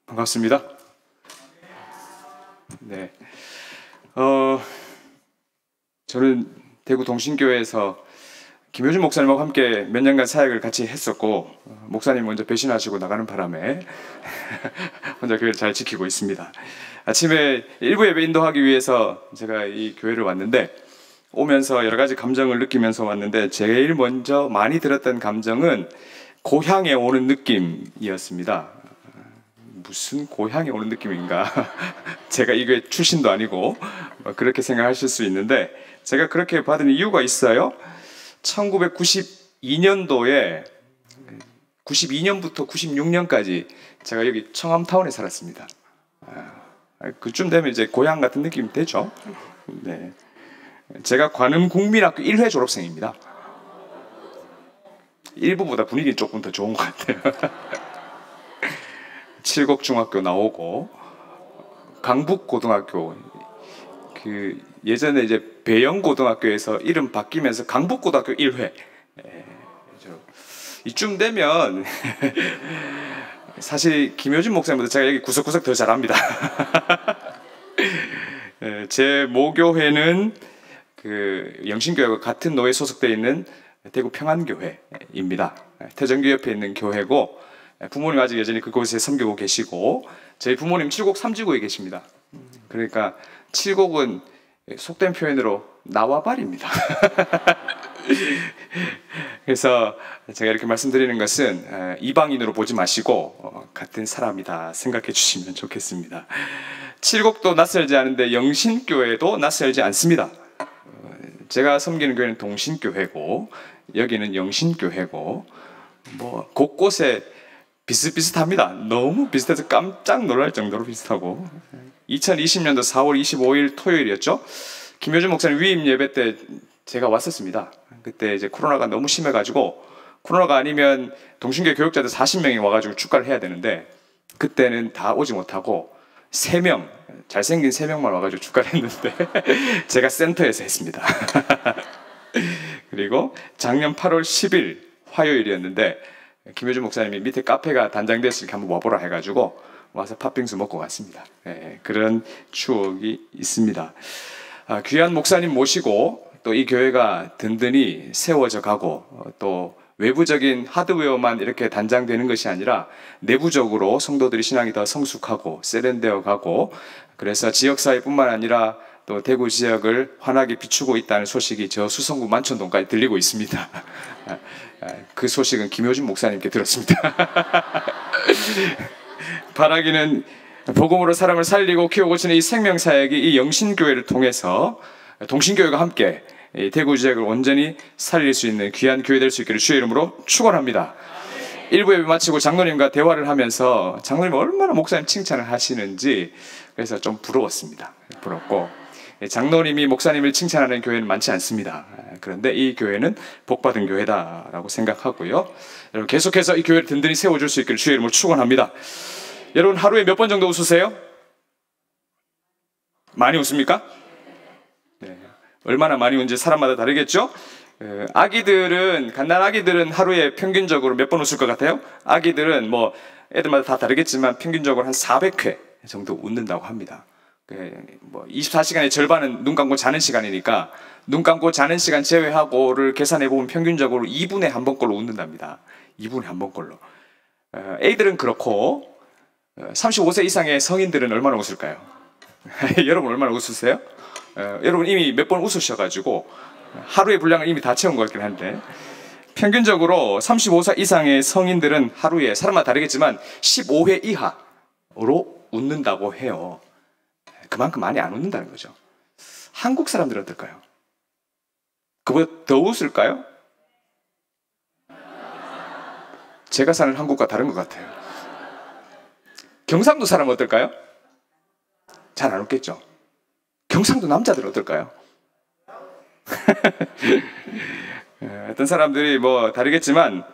반갑습니다. 네. 저는 대구 동신교회에서 김효준 목사님하고 함께 몇 년간 사역을 같이 했었고, 목사님 먼저 배신하시고 나가는 바람에 혼자 교회를 잘 지키고 있습니다. 아침에 일부 예배 인도하기 위해서 제가 이 교회를 왔는데, 오면서 여러 가지 감정을 느끼면서 왔는데, 제일 먼저 많이 들었던 감정은 고향에 오는 느낌이었습니다. 무슨 고향에 오는 느낌인가? 제가 이 교회 출신도 아니고 그렇게 생각하실 수 있는데, 제가 그렇게 받은 이유가 있어요. 1992년도에 92년부터 96년까지 제가 여기 청암타운에 살았습니다. 그쯤 되면 이제 고향 같은 느낌이 되죠. 네. 제가 관음국민학교 1회 졸업생입니다. 일부보다 분위기는 조금 더 좋은 것 같아요. 칠곡중학교 나오고, 강북고등학교, 예전에 이제 배영고등학교에서 이름 바뀌면서 강북고등학교 1회. 이쯤 되면 사실 김효준 목사님보다 제가 여기 구석구석 더 잘합니다. 제 모교회는 영신교회와 같은 노에 소속되어 있는 대구 평안교회입니다. 태정교 옆에 있는 교회고, 부모님 아직 여전히 그곳에 섬기고 계시고, 저희 부모님 칠곡 삼지구에 계십니다. 그러니까 칠곡은 속된 표현으로 나와발입니다. 그래서 제가 이렇게 말씀드리는 것은 이방인으로 보지 마시고 같은 사람이다 생각해 주시면 좋겠습니다. 칠곡도 낯설지 않은데 영신교회도 낯설지 않습니다. 제가 섬기는 교회는 동신교회고, 여기는 영신교회고, 뭐 곳곳에 비슷비슷합니다. 너무 비슷해서 깜짝 놀랄 정도로 비슷하고, 2020년도 4월 25일 토요일이었죠. 김효준 목사님 위임 예배 때 제가 왔었습니다. 그때 이제 코로나가 너무 심해가지고, 코로나가 아니면 동신교회 교육자들 40명이 와가지고 축가를 해야 되는데, 그때는 다 오지 못하고 3명, 잘생긴 3명만 와가지고 축가를 했는데 제가 센터에서 했습니다. 그리고 작년 8월 10일 화요일이었는데, 김효준 목사님이 밑에 카페가 단장됐으니까 한번 와보라 해가지고 와서 팥빙수 먹고 갔습니다. 그런 추억이 있습니다. 귀한 목사님 모시고 또 이 교회가 든든히 세워져 가고, 또 외부적인 하드웨어만 이렇게 단장되는 것이 아니라 내부적으로 성도들이 신앙이 더 성숙하고 세련되어 가고, 그래서 지역사회뿐만 아니라 또 대구 지역을 환하게 비추고 있다는 소식이 저 수성구 만촌동까지 들리고 있습니다. 그 소식은 김효준 목사님께 들었습니다. 바라기는 복음으로 사람을 살리고 키우고 고치는 이 생명사역이 이 영신교회를 통해서 동신교회가 함께 대구 지역을 온전히 살릴 수 있는 귀한 교회 될 수 있기를 주의 이름으로 축원합니다. 1부 예배 마치고 장로님과 대화를 하면서 장로님 얼마나 목사님 칭찬을 하시는지, 그래서 좀 부러웠습니다. 부럽고, 장로님이 목사님을 칭찬하는 교회는 많지 않습니다. 그런데 이 교회는 복받은 교회다라고 생각하고요. 여러분 계속해서 이 교회를 든든히 세워줄 수 있기를 주의 이름으로 축원합니다. 여러분 하루에 몇 번 정도 웃으세요? 많이 웃습니까? 네. 얼마나 많이 웃는지 사람마다 다르겠죠? 아기들은, 갓난 아기들은 하루에 평균적으로 몇 번 웃을 것 같아요? 아기들은 뭐 애들마다 다 다르겠지만 평균적으로 한 400회 정도 웃는다고 합니다. 뭐 24시간의 절반은 눈 감고 자는 시간이니까, 눈 감고 자는 시간 제외하고를 계산해 보면 평균적으로 2분에 한 번꼴로 웃는답니다. 2분에 한 번꼴로. 애들은 그렇고, 35세 이상의 성인들은 얼마나 웃을까요? 여러분 얼마나 웃으세요? 여러분 이미 몇 번 웃으셔가지고 하루의 분량을 이미 다 채운 것 같긴 한데, 평균적으로 35세 이상의 성인들은 하루에, 사람마다 다르겠지만 15회 이하로 웃는다고 해요. 그만큼 많이 안 웃는다는 거죠. 한국 사람들은 어떨까요? 그보다 더 웃을까요? 제가 사는 한국과 다른 것 같아요. 경상도 사람 어떨까요? 잘 안 웃겠죠? 경상도 남자들 어떨까요? 어떤 사람들이 뭐 다르겠지만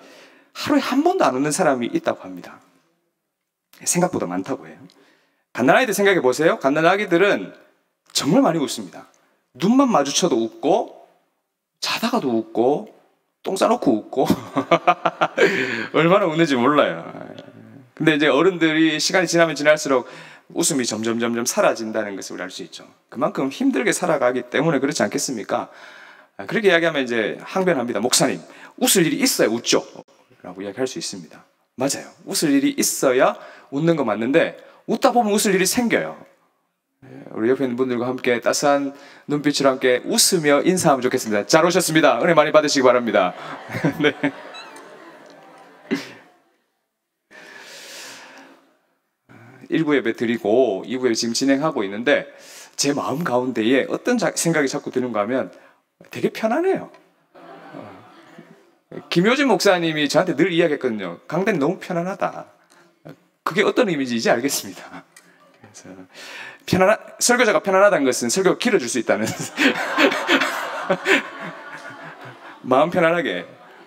하루에 한 번도 안 웃는 사람이 있다고 합니다. 생각보다 많다고 해요. 갓난아이들 생각해 보세요. 갓난아기들은 정말 많이 웃습니다. 눈만 마주쳐도 웃고, 자다가도 웃고, 똥 싸놓고 웃고 얼마나 웃는지 몰라요. 근데 이제 어른들이 시간이 지나면 지날수록 웃음이 점점 사라진다는 것을 우리 알 수 있죠. 그만큼 힘들게 살아가기 때문에 그렇지 않겠습니까? 그렇게 이야기하면 이제 항변합니다. 목사님, 웃을 일이 있어야 웃죠. 라고 이야기할 수 있습니다. 맞아요. 웃을 일이 있어야 웃는 거 맞는데 웃다 보면 웃을 일이 생겨요. 우리 옆에 있는 분들과 함께 따스한 눈빛으로 함께 웃으며 인사하면 좋겠습니다. 잘 오셨습니다. 은혜 많이 받으시기 바랍니다. 네. 1부 예배 드리고 2부 예배 지금 진행하고 있는데 제 마음 가운데에 어떤 생각이 자꾸 드는가 하면 되게 편안해요. 김효진 목사님이 저한테 늘 이야기했거든요. 강단이 너무 편안하다. 그게 어떤 의미인지 이제 알겠습니다. 그래서 설교자가 편안하다는 것은 설교가 길어질 수 있다는 마음 편안하게.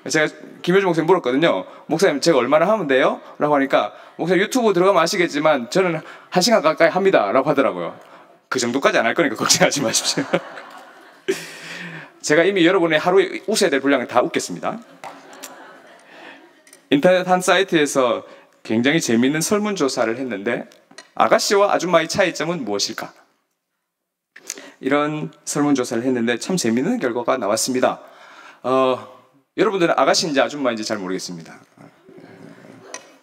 제가 김효진 목사님 물었거든요. 목사님 제가 얼마나 하면 돼요? 라고 하니까 목사님 유튜브 들어가면 아시겠지만 저는 1시간 가까이 합니다 라고 하더라고요. 그 정도까지 안 할 거니까 걱정하지 마십시오. 제가 이미 여러분의 하루에 웃어야 될 분량을 다 웃겠습니다. 인터넷 한 사이트에서 굉장히 재미있는 설문조사를 했는데 아가씨와 아줌마의 차이점은 무엇일까? 이런 설문조사를 했는데 참 재미있는 결과가 나왔습니다. 여러분들은 아가씨인지 아줌마인지 잘 모르겠습니다.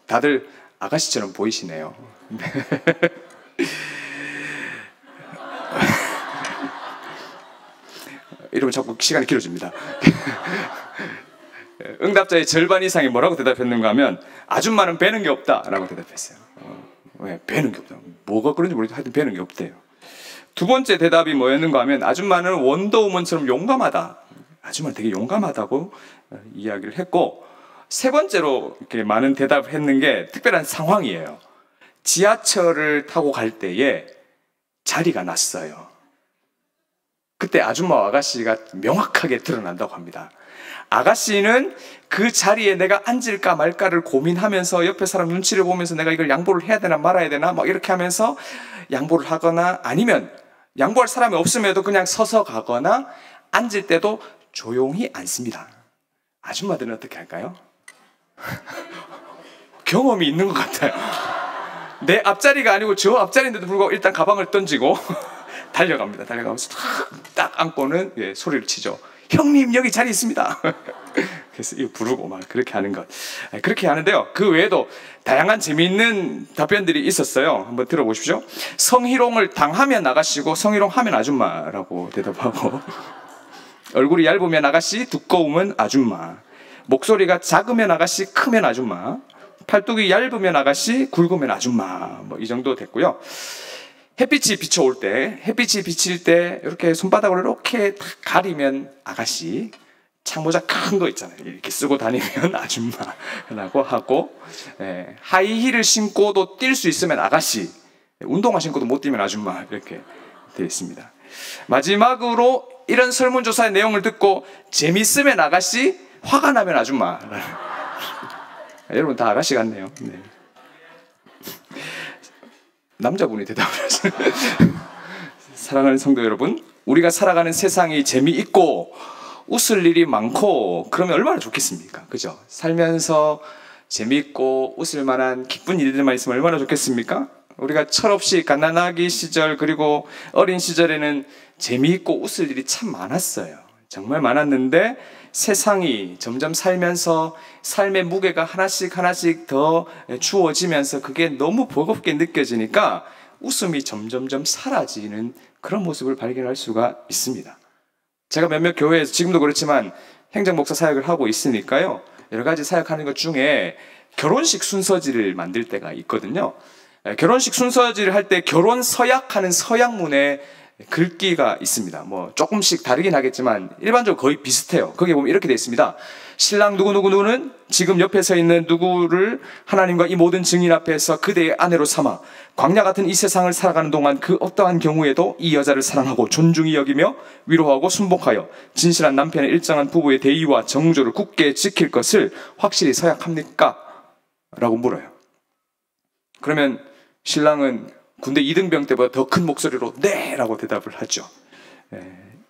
다들 아가씨처럼 보이시네요. 이러면 자꾸 시간이 길어집니다. 응답자의 절반 이상이 뭐라고 대답했는가 하면 아줌마는 배는 게 없다 라고 대답했어요. 왜? 배는 게 없다. 뭐가 그런지 모르겠는데 하여튼 배는 게 없대요. 두 번째 대답이 뭐였는가 하면 아줌마는 원더우먼처럼 용감하다. 아줌마는 되게 용감하다고 이야기를 했고, 세 번째로 이렇게 많은 대답을 했는 게 특별한 상황이에요. 지하철을 타고 갈 때에 자리가 났어요. 그때 아줌마와 아가씨가 명확하게 드러난다고 합니다. 아가씨는 그 자리에 내가 앉을까 말까를 고민하면서 옆에 사람 눈치를 보면서 내가 이걸 양보를 해야 되나 말아야 되나 막 이렇게 하면서 양보를 하거나, 아니면 양보할 사람이 없음에도 그냥 서서 가거나, 앉을 때도 조용히 앉습니다. 아줌마들은 어떻게 할까요? 경험이 있는 것 같아요. 내 앞자리가 아니고 저 앞자리인데도 불구하고 일단 가방을 던지고 달려갑니다. 달려가면서 딱 안고는 소리를 치죠. 형님 여기 자리 있습니다. 그래서 이거 부르고 막 그렇게 하는 것. 그렇게 하는데요. 그 외에도 다양한 재미있는 답변들이 있었어요. 한번 들어보십시오. 성희롱을 당하면 아가씨고 성희롱 하면 아줌마라고 대답하고, 얼굴이 얇으면 아가씨, 두꺼우면 아줌마, 목소리가 작으면 아가씨, 크면 아줌마, 팔뚝이 얇으면 아가씨, 굵으면 아줌마, 뭐 이 정도 됐고요. 햇빛이 비춰올 때, 햇빛이 비칠 때 이렇게 손바닥으로 이렇게 가리면 아가씨, 창모자 큰 거 있잖아요. 이렇게 쓰고 다니면 아줌마라고 하고, 하이힐을 신고도 뛸 수 있으면 아가씨, 운동화 신고도 못 뛰면 아줌마, 이렇게 되어 있습니다. 마지막으로 이런 설문조사의 내용을 듣고 재밌으면 아가씨, 화가 나면 아줌마. 여러분 다 아가씨 같네요. 네. 남자분이 대답을 하세요. 사랑하는 성도 여러분, 우리가 살아가는 세상이 재미있고 웃을 일이 많고 그러면 얼마나 좋겠습니까? 그죠? 살면서 재미있고 웃을 만한 기쁜 일들만 있으면 얼마나 좋겠습니까? 우리가 철없이 갓난아기 시절 그리고 어린 시절에는 재미있고 웃을 일이 참 많았어요. 정말 많았는데 세상이 점점 살면서 삶의 무게가 하나씩 더 주어지면서 그게 너무 버겁게 느껴지니까 웃음이 점점 사라지는 그런 모습을 발견할 수가 있습니다. 제가 몇몇 교회에서 지금도 그렇지만 행정목사 사역을 하고 있으니까요, 여러 가지 사역하는 것 중에 결혼식 순서지를 만들 때가 있거든요. 결혼식 순서지를 할 때 결혼 서약하는 서약문에 글귀가 있습니다. 뭐 조금씩 다르긴 하겠지만 일반적으로 거의 비슷해요. 거기에 보면 이렇게 되어 있습니다. 신랑 누구누구는 지금 옆에 서 있는 누구를 하나님과 이 모든 증인 앞에서 그대의 아내로 삼아 광야 같은 이 세상을 살아가는 동안 그 어떠한 경우에도 이 여자를 사랑하고 존중히 여기며 위로하고 순복하여 진실한 남편의 일정한 부부의 대의와 정조를 굳게 지킬 것을 확실히 서약합니까? 라고 물어요. 그러면 신랑은 군대 2등병 때보다 더 큰 목소리로 네! 라고 대답을 하죠.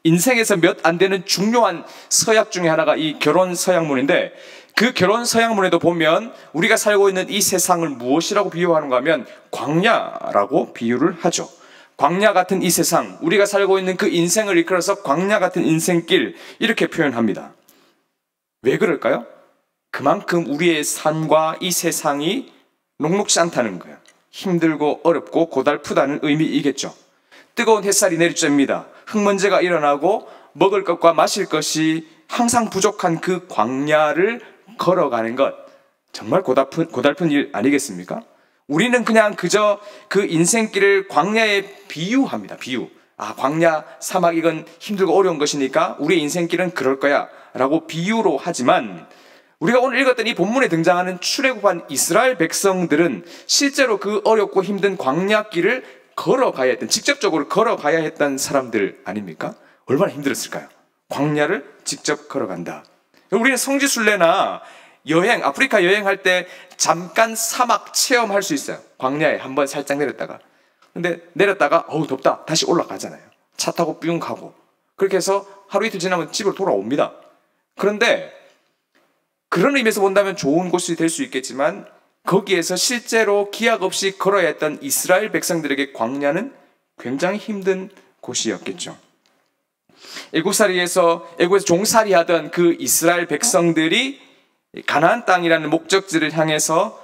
인생에서 몇 안 되는 중요한 서약 중에 하나가 이 결혼 서약문인데, 그 결혼 서약문에도 보면 우리가 살고 있는 이 세상을 무엇이라고 비유하는가 하면 광야라고 비유를 하죠. 광야 같은 이 세상, 우리가 살고 있는 그 인생을 이끌어서 광야 같은 인생길, 이렇게 표현합니다. 왜 그럴까요? 그만큼 우리의 삶과 이 세상이 녹록지 않다는 거예요. 힘들고 어렵고 고달프다는 의미이겠죠. 뜨거운 햇살이 내리쬐입니다. 흙먼지가 일어나고 먹을 것과 마실 것이 항상 부족한 그 광야를 걸어가는 것, 정말 고달픈 일 아니겠습니까? 우리는 그냥 그저 그 인생길을 광야에 비유합니다. 비유. 아, 광야, 사막, 이건 힘들고 어려운 것이니까 우리의 인생길은 그럴 거야 라고 비유로 하지만, 우리가 오늘 읽었던 이 본문에 등장하는 출애굽한 이스라엘 백성들은 실제로 그 어렵고 힘든 광야길을 걸어가야 했던, 직접적으로 걸어가야 했던 사람들 아닙니까? 얼마나 힘들었을까요? 광야를 직접 걸어간다. 우리는 성지순례나 여행, 아프리카 여행할 때 잠깐 사막 체험할 수 있어요. 광야에 한번 살짝 내렸다가. 근데 내렸다가 어우 덥다, 다시 올라가잖아요. 차 타고 뿅 가고. 그렇게 해서 하루 이틀 지나면 집으로 돌아옵니다. 그런데 그런 의미에서 본다면 좋은 곳이 될 수 있겠지만, 거기에서 실제로 기약 없이 걸어야 했던 이스라엘 백성들에게 광야는 굉장히 힘든 곳이었겠죠. 애국에서 종살이하던 그 이스라엘 백성들이 가나안 땅이라는 목적지를 향해서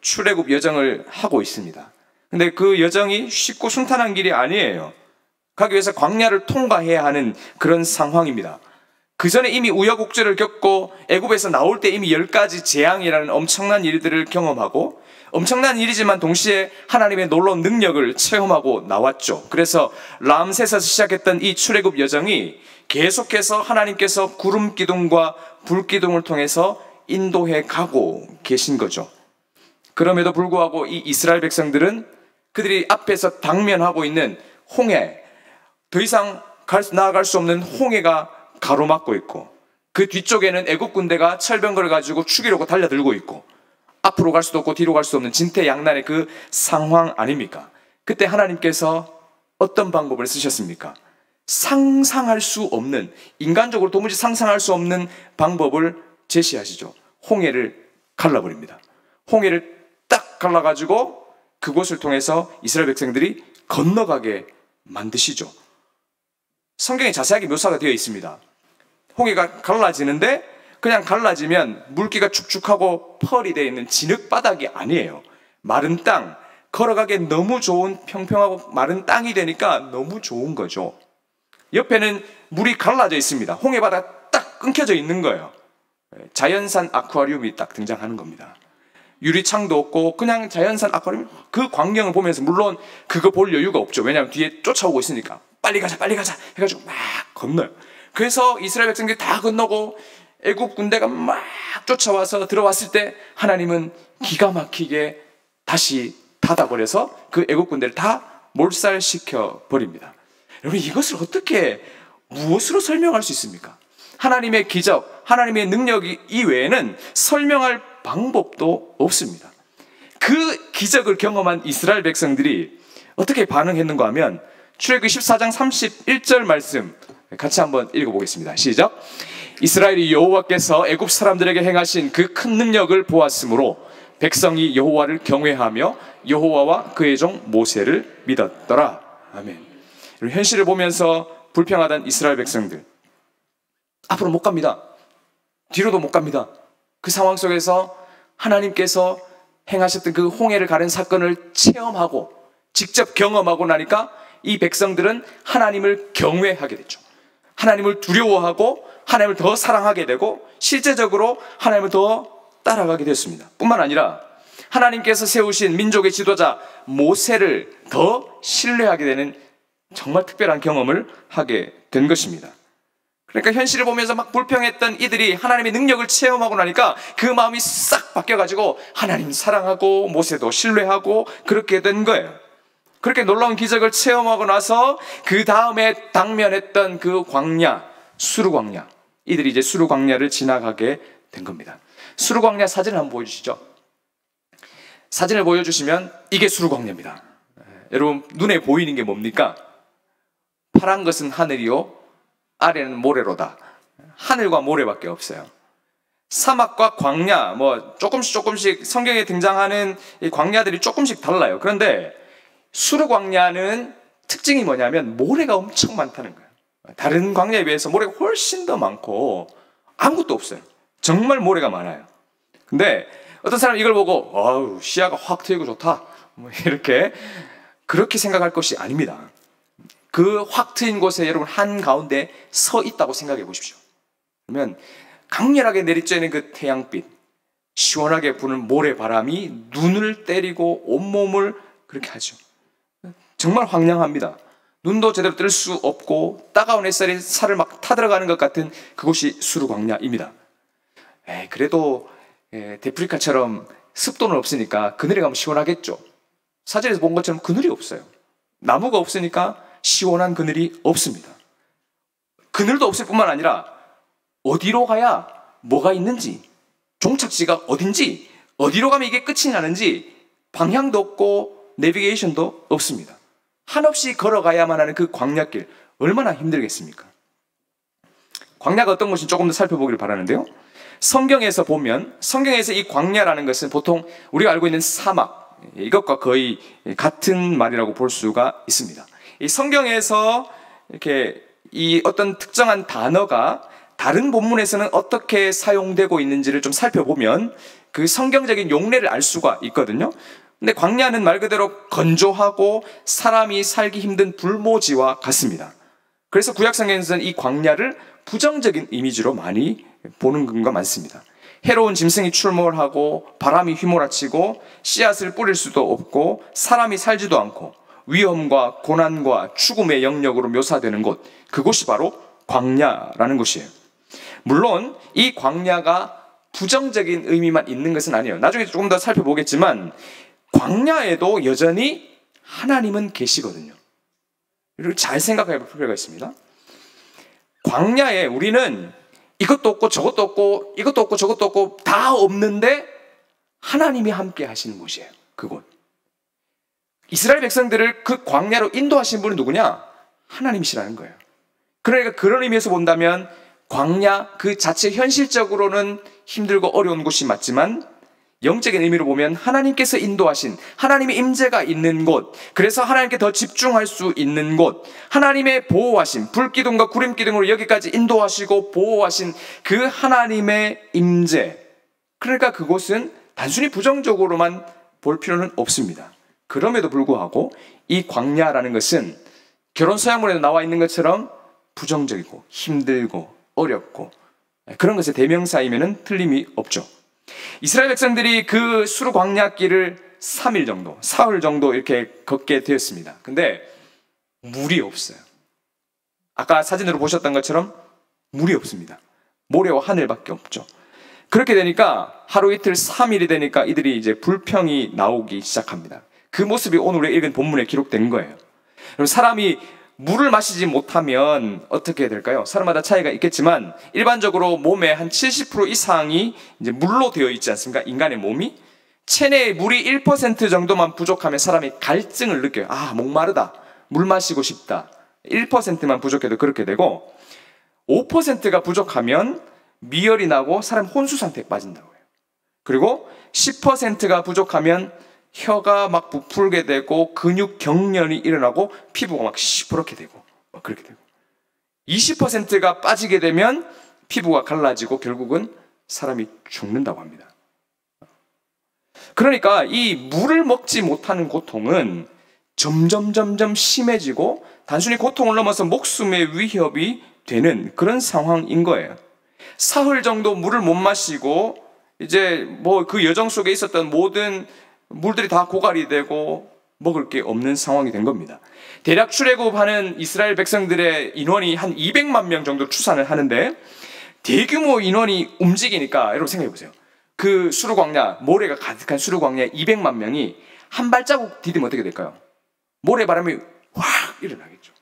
출애굽 여정을 하고 있습니다. 근데 그 여정이 쉽고 순탄한 길이 아니에요. 가기 위해서 광야를 통과해야 하는 그런 상황입니다. 그 전에 이미 우여곡절을 겪고 애굽에서 나올 때 이미 10가지 재앙이라는 엄청난 일들을 경험하고, 엄청난 일이지만 동시에 하나님의 놀라운 능력을 체험하고 나왔죠. 그래서 람셋에서 시작했던 이 출애굽 여정이 계속해서 하나님께서 구름 기둥과 불 기둥을 통해서 인도해 가고 계신 거죠. 그럼에도 불구하고 이 이스라엘 백성들은 그들이 앞에서 당면하고 있는 홍해, 더 이상 나아갈 수 없는 홍해가 가로막고 있고, 그 뒤쪽에는 애국 군대가 철병거를 가지고 죽이려고 달려들고 있고, 앞으로 갈 수도 없고 뒤로 갈 수 없는 진퇴양난의 그 상황 아닙니까? 그때 하나님께서 어떤 방법을 쓰셨습니까? 상상할 수 없는, 인간적으로 도무지 상상할 수 없는 방법을 제시하시죠. 홍해를 갈라버립니다. 홍해를 딱 갈라가지고 그곳을 통해서 이스라엘 백성들이 건너가게 만드시죠. 성경에 자세하게 묘사가 되어 있습니다. 홍해가 갈라지는데 그냥 갈라지면 물기가 축축하고 펄이 되어 있는 진흙바닥이 아니에요. 마른 땅, 걸어가기에 너무 좋은 평평하고 마른 땅이 되니까 너무 좋은 거죠. 옆에는 물이 갈라져 있습니다. 홍해바다 딱 끊겨져 있는 거예요. 자연산 아쿠아리움이 딱 등장하는 겁니다. 유리창도 없고 그냥 자연산 아쿠아리움, 그 광경을 보면서, 물론 그거 볼 여유가 없죠. 왜냐하면 뒤에 쫓아오고 있으니까 빨리 가자 해가지고 막 건너요. 그래서 이스라엘 백성들이 다 건너고 애굽 군대가 막 쫓아와서 들어왔을 때 하나님은 기가 막히게 다시 닫아버려서 그 애굽 군대를 다 몰살시켜 버립니다. 여러분, 이것을 어떻게, 무엇으로 설명할 수 있습니까? 하나님의 기적, 하나님의 능력 이외에는 설명할 방법도 없습니다. 그 기적을 경험한 이스라엘 백성들이 어떻게 반응했는가 하면, 출애굽기 14장 31절 말씀 같이 한번 읽어보겠습니다. 시작. 이스라엘이 여호와께서 애굽 사람들에게 행하신 그 큰 능력을 보았으므로 백성이 여호와를 경외하며 여호와와 그의 종 모세를 믿었더라. 아멘. 현실을 보면서 불평하던 이스라엘 백성들, 앞으로 못 갑니다. 뒤로도 못 갑니다. 그 상황 속에서 하나님께서 행하셨던 그 홍해를 가른 사건을 체험하고 직접 경험하고 나니까 이 백성들은 하나님을 경외하게 됐죠. 하나님을 두려워하고 하나님을 더 사랑하게 되고 실제적으로 하나님을 더 따라가게 됐습니다. 뿐만 아니라 하나님께서 세우신 민족의 지도자 모세를 더 신뢰하게 되는 정말 특별한 경험을 하게 된 것입니다. 그러니까 현실을 보면서 막 불평했던 이들이 하나님의 능력을 체험하고 나니까 그 마음이 싹 바뀌어가지고 하나님 사랑하고 모세도 신뢰하고 그렇게 된 거예요. 그렇게 놀라운 기적을 체험하고 나서 그 다음에 당면했던 그 광야, 수르광야, 이들이 이제 수르광야를 지나가게 된 겁니다. 수르광야 사진을 한번 보여주시죠. 사진을 보여주시면 이게 수르광야입니다. 여러분, 눈에 보이는 게 뭡니까? 파란 것은 하늘이요, 아래는 모래로다. 하늘과 모래밖에 없어요. 사막과 광야, 뭐 조금씩 성경에 등장하는 이 광야들이 조금씩 달라요. 그런데 수르 광야는 특징이 뭐냐면 모래가 엄청 많다는 거예요. 다른 광야에 비해서 모래가 훨씬 더 많고 아무것도 없어요. 정말 모래가 많아요. 근데 어떤 사람은 이걸 보고 아우 시야가 확 트이고 좋다 뭐 이렇게 그렇게 생각할 것이 아닙니다. 그 확 트인 곳에 여러분 한가운데 서 있다고 생각해 보십시오. 그러면 강렬하게 내리쬐는 그 태양빛, 시원하게 부는 모래바람이 눈을 때리고 온몸을 그렇게 하죠. 정말 황량합니다. 눈도 제대로 뜰 수 없고 따가운 햇살이 살을 막 타들어가는 것 같은 그곳이 수르 광야입니다. 그래도 데프리카처럼 습도는 없으니까 그늘에 가면 시원하겠죠. 사진에서 본 것처럼 그늘이 없어요. 나무가 없으니까 시원한 그늘이 없습니다. 그늘도 없을 뿐만 아니라 어디로 가야 뭐가 있는지, 종착지가 어딘지, 어디로 가면 이게 끝이 나는지 방향도 없고 내비게이션도 없습니다. 한없이 걸어가야만 하는 그 광야길 얼마나 힘들겠습니까? 광야가 어떤 것인지 조금 더 살펴보기를 바라는데요. 성경에서 보면 성경에서 이 광야라는 것은 보통 우리가 알고 있는 사막 이것과 거의 같은 말이라고 볼 수가 있습니다. 이 성경에서 이렇게 이 어떤 특정한 단어가 다른 본문에서는 어떻게 사용되고 있는지를 좀 살펴보면 그 성경적인 용례를 알 수가 있거든요. 근데 광야는 말 그대로 건조하고 사람이 살기 힘든 불모지와 같습니다. 그래서 구약성경에서는 이 광야를 부정적인 이미지로 많이 보는 경우가 많습니다. 해로운 짐승이 출몰하고 바람이 휘몰아치고 씨앗을 뿌릴 수도 없고 사람이 살지도 않고 위험과 고난과 죽음의 영역으로 묘사되는 곳, 그곳이 바로 광야라는 곳이에요. 물론 이 광야가 부정적인 의미만 있는 것은 아니에요. 나중에 조금 더 살펴보겠지만 광야에도 여전히 하나님은 계시거든요. 이걸 잘 생각해 볼 필요가 있습니다. 광야에 우리는 이것도 없고 저것도 없고 이것도 없고 저것도 없고 다 없는데 하나님이 함께 하시는 곳이에요. 그곳. 이스라엘 백성들을 그 광야로 인도하신 분은 누구냐? 하나님이시라는 거예요. 그러니까 그런 의미에서 본다면 광야 그 자체 현실적으로는 힘들고 어려운 곳이 맞지만 영적인 의미로 보면 하나님께서 인도하신 하나님의 임재가 있는 곳, 그래서 하나님께 더 집중할 수 있는 곳, 하나님의 보호하신 불기둥과 구름기둥으로 여기까지 인도하시고 보호하신 그 하나님의 임재, 그러니까 그곳은 단순히 부정적으로만 볼 필요는 없습니다. 그럼에도 불구하고 이 광야라는 것은 결혼 서약문에도 나와 있는 것처럼 부정적이고 힘들고 어렵고 그런 것의 대명사이면은 틀림이 없죠. 이스라엘 백성들이 그 수르 광야길을 3일 정도, 사흘 정도 이렇게 걷게 되었습니다. 근데 물이 없어요. 아까 사진으로 보셨던 것처럼 물이 없습니다. 모래와 하늘밖에 없죠. 그렇게 되니까 하루 이틀 3일이 되니까 이들이 이제 불평이 나오기 시작합니다. 그 모습이 오늘 우리가 읽은 본문에 기록된 거예요. 그럼 사람이 물을 마시지 못하면 어떻게 될까요? 사람마다 차이가 있겠지만 일반적으로 몸의 한 70% 이상이 이제 물로 되어 있지 않습니까? 인간의 몸이 체내에 물이 1% 정도만 부족하면 사람이 갈증을 느껴요. 아, 목마르다. 물 마시고 싶다. 1%만 부족해도 그렇게 되고 5%가 부족하면 미열이 나고 사람 혼수 상태에 빠진다고 해요. 그리고 10%가 부족하면 혀가 막 부풀게 되고 근육 경련이 일어나고 피부가 막 시퍼렇게 되고 막 그렇게 되고 20%가 빠지게 되면 피부가 갈라지고 결국은 사람이 죽는다고 합니다. 그러니까 이 물을 먹지 못하는 고통은 점점 심해지고 단순히 고통을 넘어서 목숨의 위협이 되는 그런 상황인 거예요. 사흘 정도 물을 못 마시고 이제 뭐 그 여정 속에 있었던 모든 물들이 다 고갈이 되고 먹을 게 없는 상황이 된 겁니다. 대략 출애굽하는 이스라엘 백성들의 인원이 한 200만 명 정도 추산을 하는데 대규모 인원이 움직이니까 여러분 생각해 보세요. 그 수르 광야, 모래가 가득한 수르 광야에 200만 명이 한 발자국 디디면 어떻게 될까요? 모래바람이 확 일어나겠죠.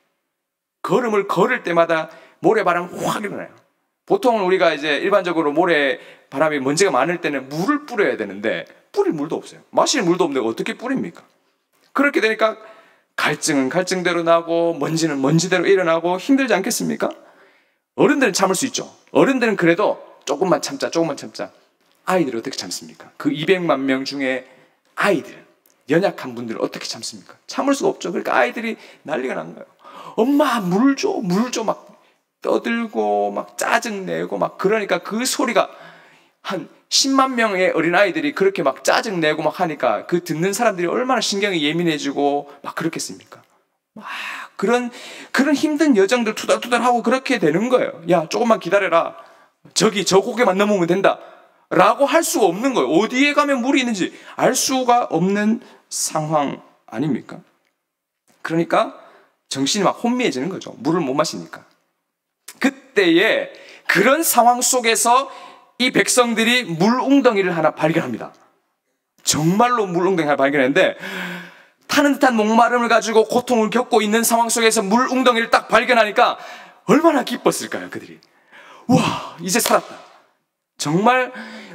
걸음을 걸을 때마다 모래바람 확 일어나요. 보통은 우리가 이제 일반적으로 모래바람이 먼지가 많을 때는 물을 뿌려야 되는데 뿌릴 물도 없어요. 마실 물도 없는데 어떻게 뿌립니까? 그렇게 되니까 갈증은 갈증대로 나고 먼지는 먼지대로 일어나고 힘들지 않겠습니까? 어른들은 참을 수 있죠. 어른들은 그래도 조금만 참자, 조금만 참자. 아이들을 어떻게 참습니까? 그 200만 명 중에 아이들, 연약한 분들을 어떻게 참습니까? 참을 수가 없죠. 그러니까 아이들이 난리가 난 거예요. 엄마 물 줘, 물 줘, 막 떠들고 막 짜증내고 막. 그러니까 그 소리가 한 10만 명의 어린아이들이 그렇게 막 짜증내고 막 하니까 그 듣는 사람들이 얼마나 신경이 예민해지고 막 그렇겠습니까? 막 그런 힘든 여정들 투덜투덜하고 그렇게 되는 거예요. 야, 조금만 기다려라. 저기 저 고개만 넘으면 된다. 라고 할 수가 없는 거예요. 어디에 가면 물이 있는지 알 수가 없는 상황 아닙니까? 그러니까 정신이 막 혼미해지는 거죠. 물을 못 마시니까. 그때에 그런 상황 속에서 이 백성들이 물웅덩이를 하나 발견합니다. 정말로 물웅덩이 하나 발견했는데, 타는 듯한 목마름을 가지고 고통을 겪고 있는 상황 속에서 물웅덩이를 딱 발견하니까 얼마나 기뻤을까요, 그들이. 와, 이제 살았다. 정말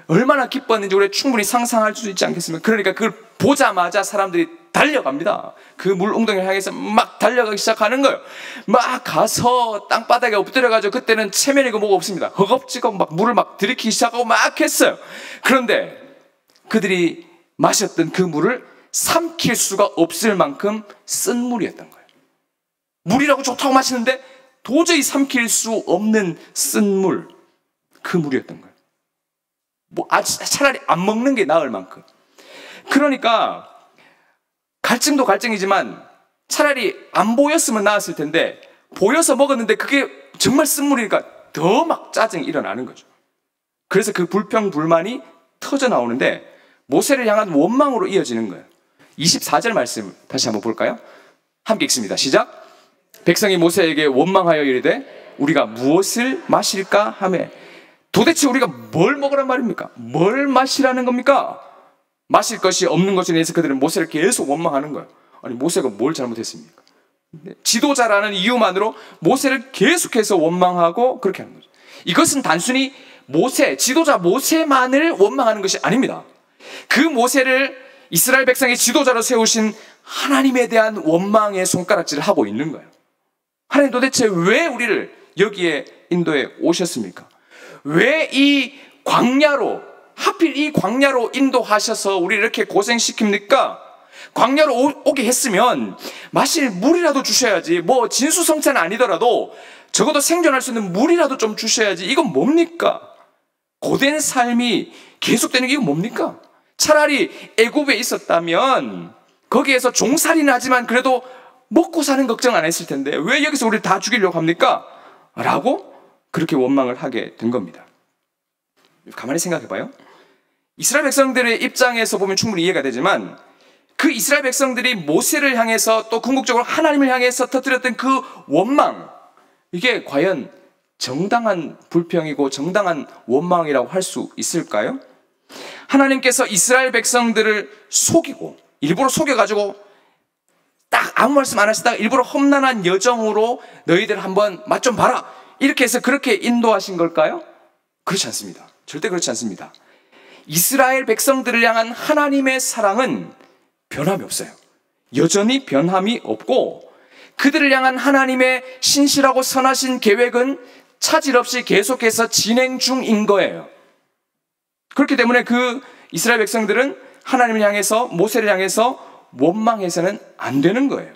얼마나 기뻤는지 우리가 충분히 상상할 수 있지 않겠습니까? 그러니까 그걸 보자마자 사람들이 달려갑니다. 그 물웅덩이를 향해서 막 달려가기 시작하는 거예요. 막 가서 땅바닥에 엎드려가지고, 그때는 체면이고 뭐가 없습니다. 허겁지겁 막 물을 막 들이키기 시작하고 막 했어요. 그런데 그들이 마셨던 그 물을 삼킬 수가 없을 만큼 쓴 물이었던 거예요. 물이라고 좋다고 마시는데 도저히 삼킬 수 없는 쓴 물, 그 물이었던 거예요. 차라리 안 먹는 게 나을 만큼. 그러니까 갈증도 갈증이지만 차라리 안 보였으면 나았을 텐데, 보여서 먹었는데 그게 정말 쓴물이니까 더 막 짜증이 일어나는 거죠. 그래서 그 불평 불만이 터져 나오는데 모세를 향한 원망으로 이어지는 거예요. 24절 말씀 다시 한번 볼까요? 함께 읽습니다. 시작. 백성이 모세에게 원망하여 이르되 우리가 무엇을 마실까 하매. 도대체 우리가 뭘 먹으란 말입니까? 뭘 마시라는 겁니까? 마실 것이 없는 것에 대해서 그들은 모세를 계속 원망하는 거예요. 아니, 모세가 뭘 잘못했습니까? 지도자라는 이유만으로 모세를 계속해서 원망하고 그렇게 하는 거죠. 이것은 단순히 지도자 모세만을 원망하는 것이 아닙니다. 그 모세를 이스라엘 백성의 지도자로 세우신 하나님에 대한 원망의 손가락질을 하고 있는 거예요. 하나님, 도대체 왜 우리를 여기에 인도에 오셨습니까? 왜 이 광야로, 하필 이 광야로 인도하셔서 우리를 이렇게 고생시킵니까? 광야로 오게 했으면 마실 물이라도 주셔야지. 뭐 진수성찬은 아니더라도 적어도 생존할 수 있는 물이라도 좀 주셔야지. 이건 뭡니까? 고된 삶이 계속되는 게 이건 뭡니까? 차라리 애굽에 있었다면 거기에서 종살이는 하지만 그래도 먹고 사는 걱정 안 했을 텐데 왜 여기서 우리를 다 죽이려고 합니까? 라고 그렇게 원망을 하게 된 겁니다. 가만히 생각해봐요. 이스라엘 백성들의 입장에서 보면 충분히 이해가 되지만 그 이스라엘 백성들이 모세를 향해서 또 궁극적으로 하나님을 향해서 터뜨렸던 그 원망, 이게 과연 정당한 불평이고 정당한 원망이라고 할 수 있을까요? 하나님께서 이스라엘 백성들을 속이고 일부러 속여가지고 딱 아무 말씀 안 하시다가 일부러 험난한 여정으로 너희들 한번 맛 좀 봐라, 이렇게 해서 그렇게 인도하신 걸까요? 그렇지 않습니다. 절대 그렇지 않습니다. 이스라엘 백성들을 향한 하나님의 사랑은 변함이 없어요. 여전히 변함이 없고 그들을 향한 하나님의 신실하고 선하신 계획은 차질 없이 계속해서 진행 중인 거예요. 그렇기 때문에 그 이스라엘 백성들은 하나님을 향해서, 모세를 향해서 원망해서는 안 되는 거예요.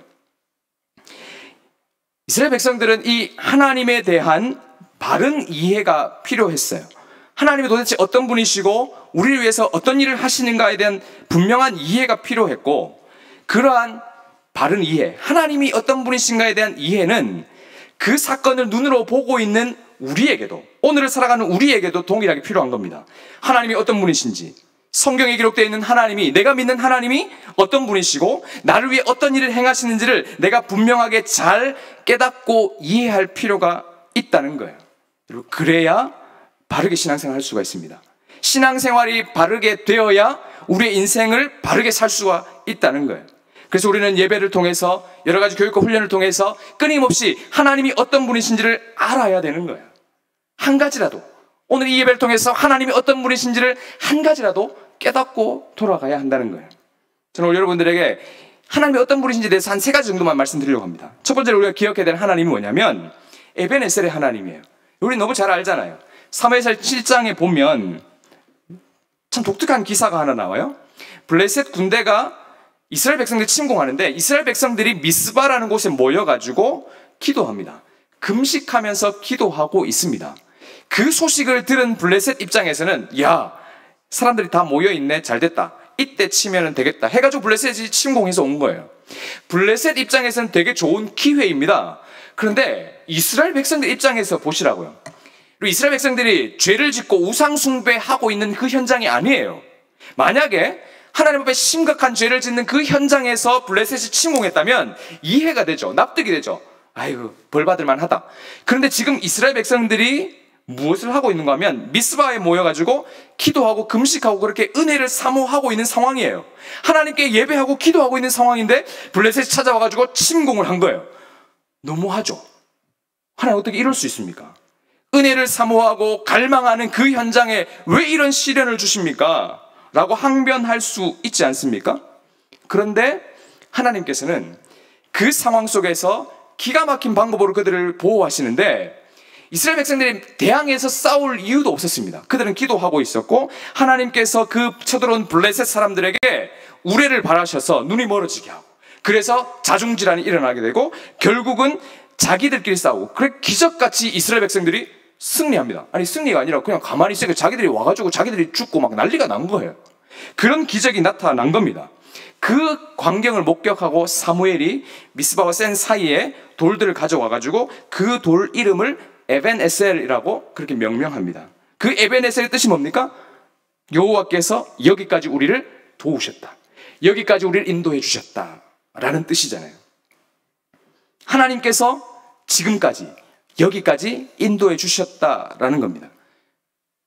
이스라엘 백성들은 이 하나님에 대한 바른 이해가 필요했어요. 하나님이 도대체 어떤 분이시고 우리를 위해서 어떤 일을 하시는가에 대한 분명한 이해가 필요했고, 그러한 바른 이해, 하나님이 어떤 분이신가에 대한 이해는 그 사건을 눈으로 보고 있는 우리에게도, 오늘을 살아가는 우리에게도 동일하게 필요한 겁니다. 하나님이 어떤 분이신지, 성경에 기록되어 있는 하나님이, 내가 믿는 하나님이 어떤 분이시고 나를 위해 어떤 일을 행하시는지를 내가 분명하게 잘 깨닫고 이해할 필요가 있다는 거예요. 그리고 그래야 바르게 신앙생활을 할 수가 있습니다. 신앙생활이 바르게 되어야 우리의 인생을 바르게 살 수가 있다는 거예요. 그래서 우리는 예배를 통해서, 여러 가지 교육과 훈련을 통해서 끊임없이 하나님이 어떤 분이신지를 알아야 되는 거예요. 한 가지라도, 오늘 이 예배를 통해서 하나님이 어떤 분이신지를 한 가지라도 깨닫고 돌아가야 한다는 거예요. 저는 오늘 여러분들에게 하나님이 어떤 분이신지에 대해서 한 3가지 정도만 말씀드리려고 합니다. 첫 번째로 우리가 기억해야 될 하나님이 뭐냐면 에벤에셀의 하나님이에요. 우리 너무 잘 알잖아요. 사무엘상 7장에 보면 참 독특한 기사가 하나 나와요. 블레셋 군대가 이스라엘 백성들 침공하는데 이스라엘 백성들이 미스바라는 곳에 모여가지고 기도합니다. 금식하면서 기도하고 있습니다. 그 소식을 들은 블레셋 입장에서는 야, 사람들이 다 모여있네, 잘됐다, 이때 치면 되겠다 해가지고 블레셋이 침공해서 온 거예요. 블레셋 입장에서는 되게 좋은 기회입니다. 그런데 이스라엘 백성들 입장에서 보시라고요. 그리고 이스라엘 백성들이 죄를 짓고 우상 숭배하고 있는 그 현장이 아니에요. 만약에 하나님 앞에 심각한 죄를 짓는 그 현장에서 블레셋이 침공했다면 이해가 되죠. 납득이 되죠. 아이고, 벌 받을 만하다. 그런데 지금 이스라엘 백성들이 무엇을 하고 있는가 하면 미스바에 모여가지고 기도하고 금식하고 그렇게 은혜를 사모하고 있는 상황이에요. 하나님께 예배하고 기도하고 있는 상황인데 블레셋이 찾아와가지고 침공을 한 거예요. 너무하죠. 하나님 어떻게 이럴 수 있습니까? 은혜를 사모하고 갈망하는 그 현장에 왜 이런 시련을 주십니까? 라고 항변할 수 있지 않습니까? 그런데 하나님께서는 그 상황 속에서 기가 막힌 방법으로 그들을 보호하시는데 이스라엘 백성들이 대항해서 싸울 이유도 없었습니다. 그들은 기도하고 있었고 하나님께서 그 쳐들어온 블레셋 사람들에게 우레를 바라셔서 눈이 멀어지게 하고 그래서 자중질환이 일어나게 되고 결국은 자기들끼리 싸우고 그래 기적같이 이스라엘 백성들이 승리합니다. 아니 승리가 아니라 그냥 가만히 있으니까 자기들이 와가지고 자기들이 죽고 막 난리가 난 거예요. 그런 기적이 나타난 겁니다. 그 광경을 목격하고 사무엘이 미스바와 센 사이에 돌들을 가져와가지고 그 돌 이름을 에벤에셀이라고 그렇게 명명합니다. 그 에벤에셀의 뜻이 뭡니까? 여호와께서 여기까지 우리를 도우셨다. 여기까지 우리를 인도해 주셨다. 라는 뜻이잖아요. 하나님께서 지금까지 여기까지 인도해 주셨다라는 겁니다.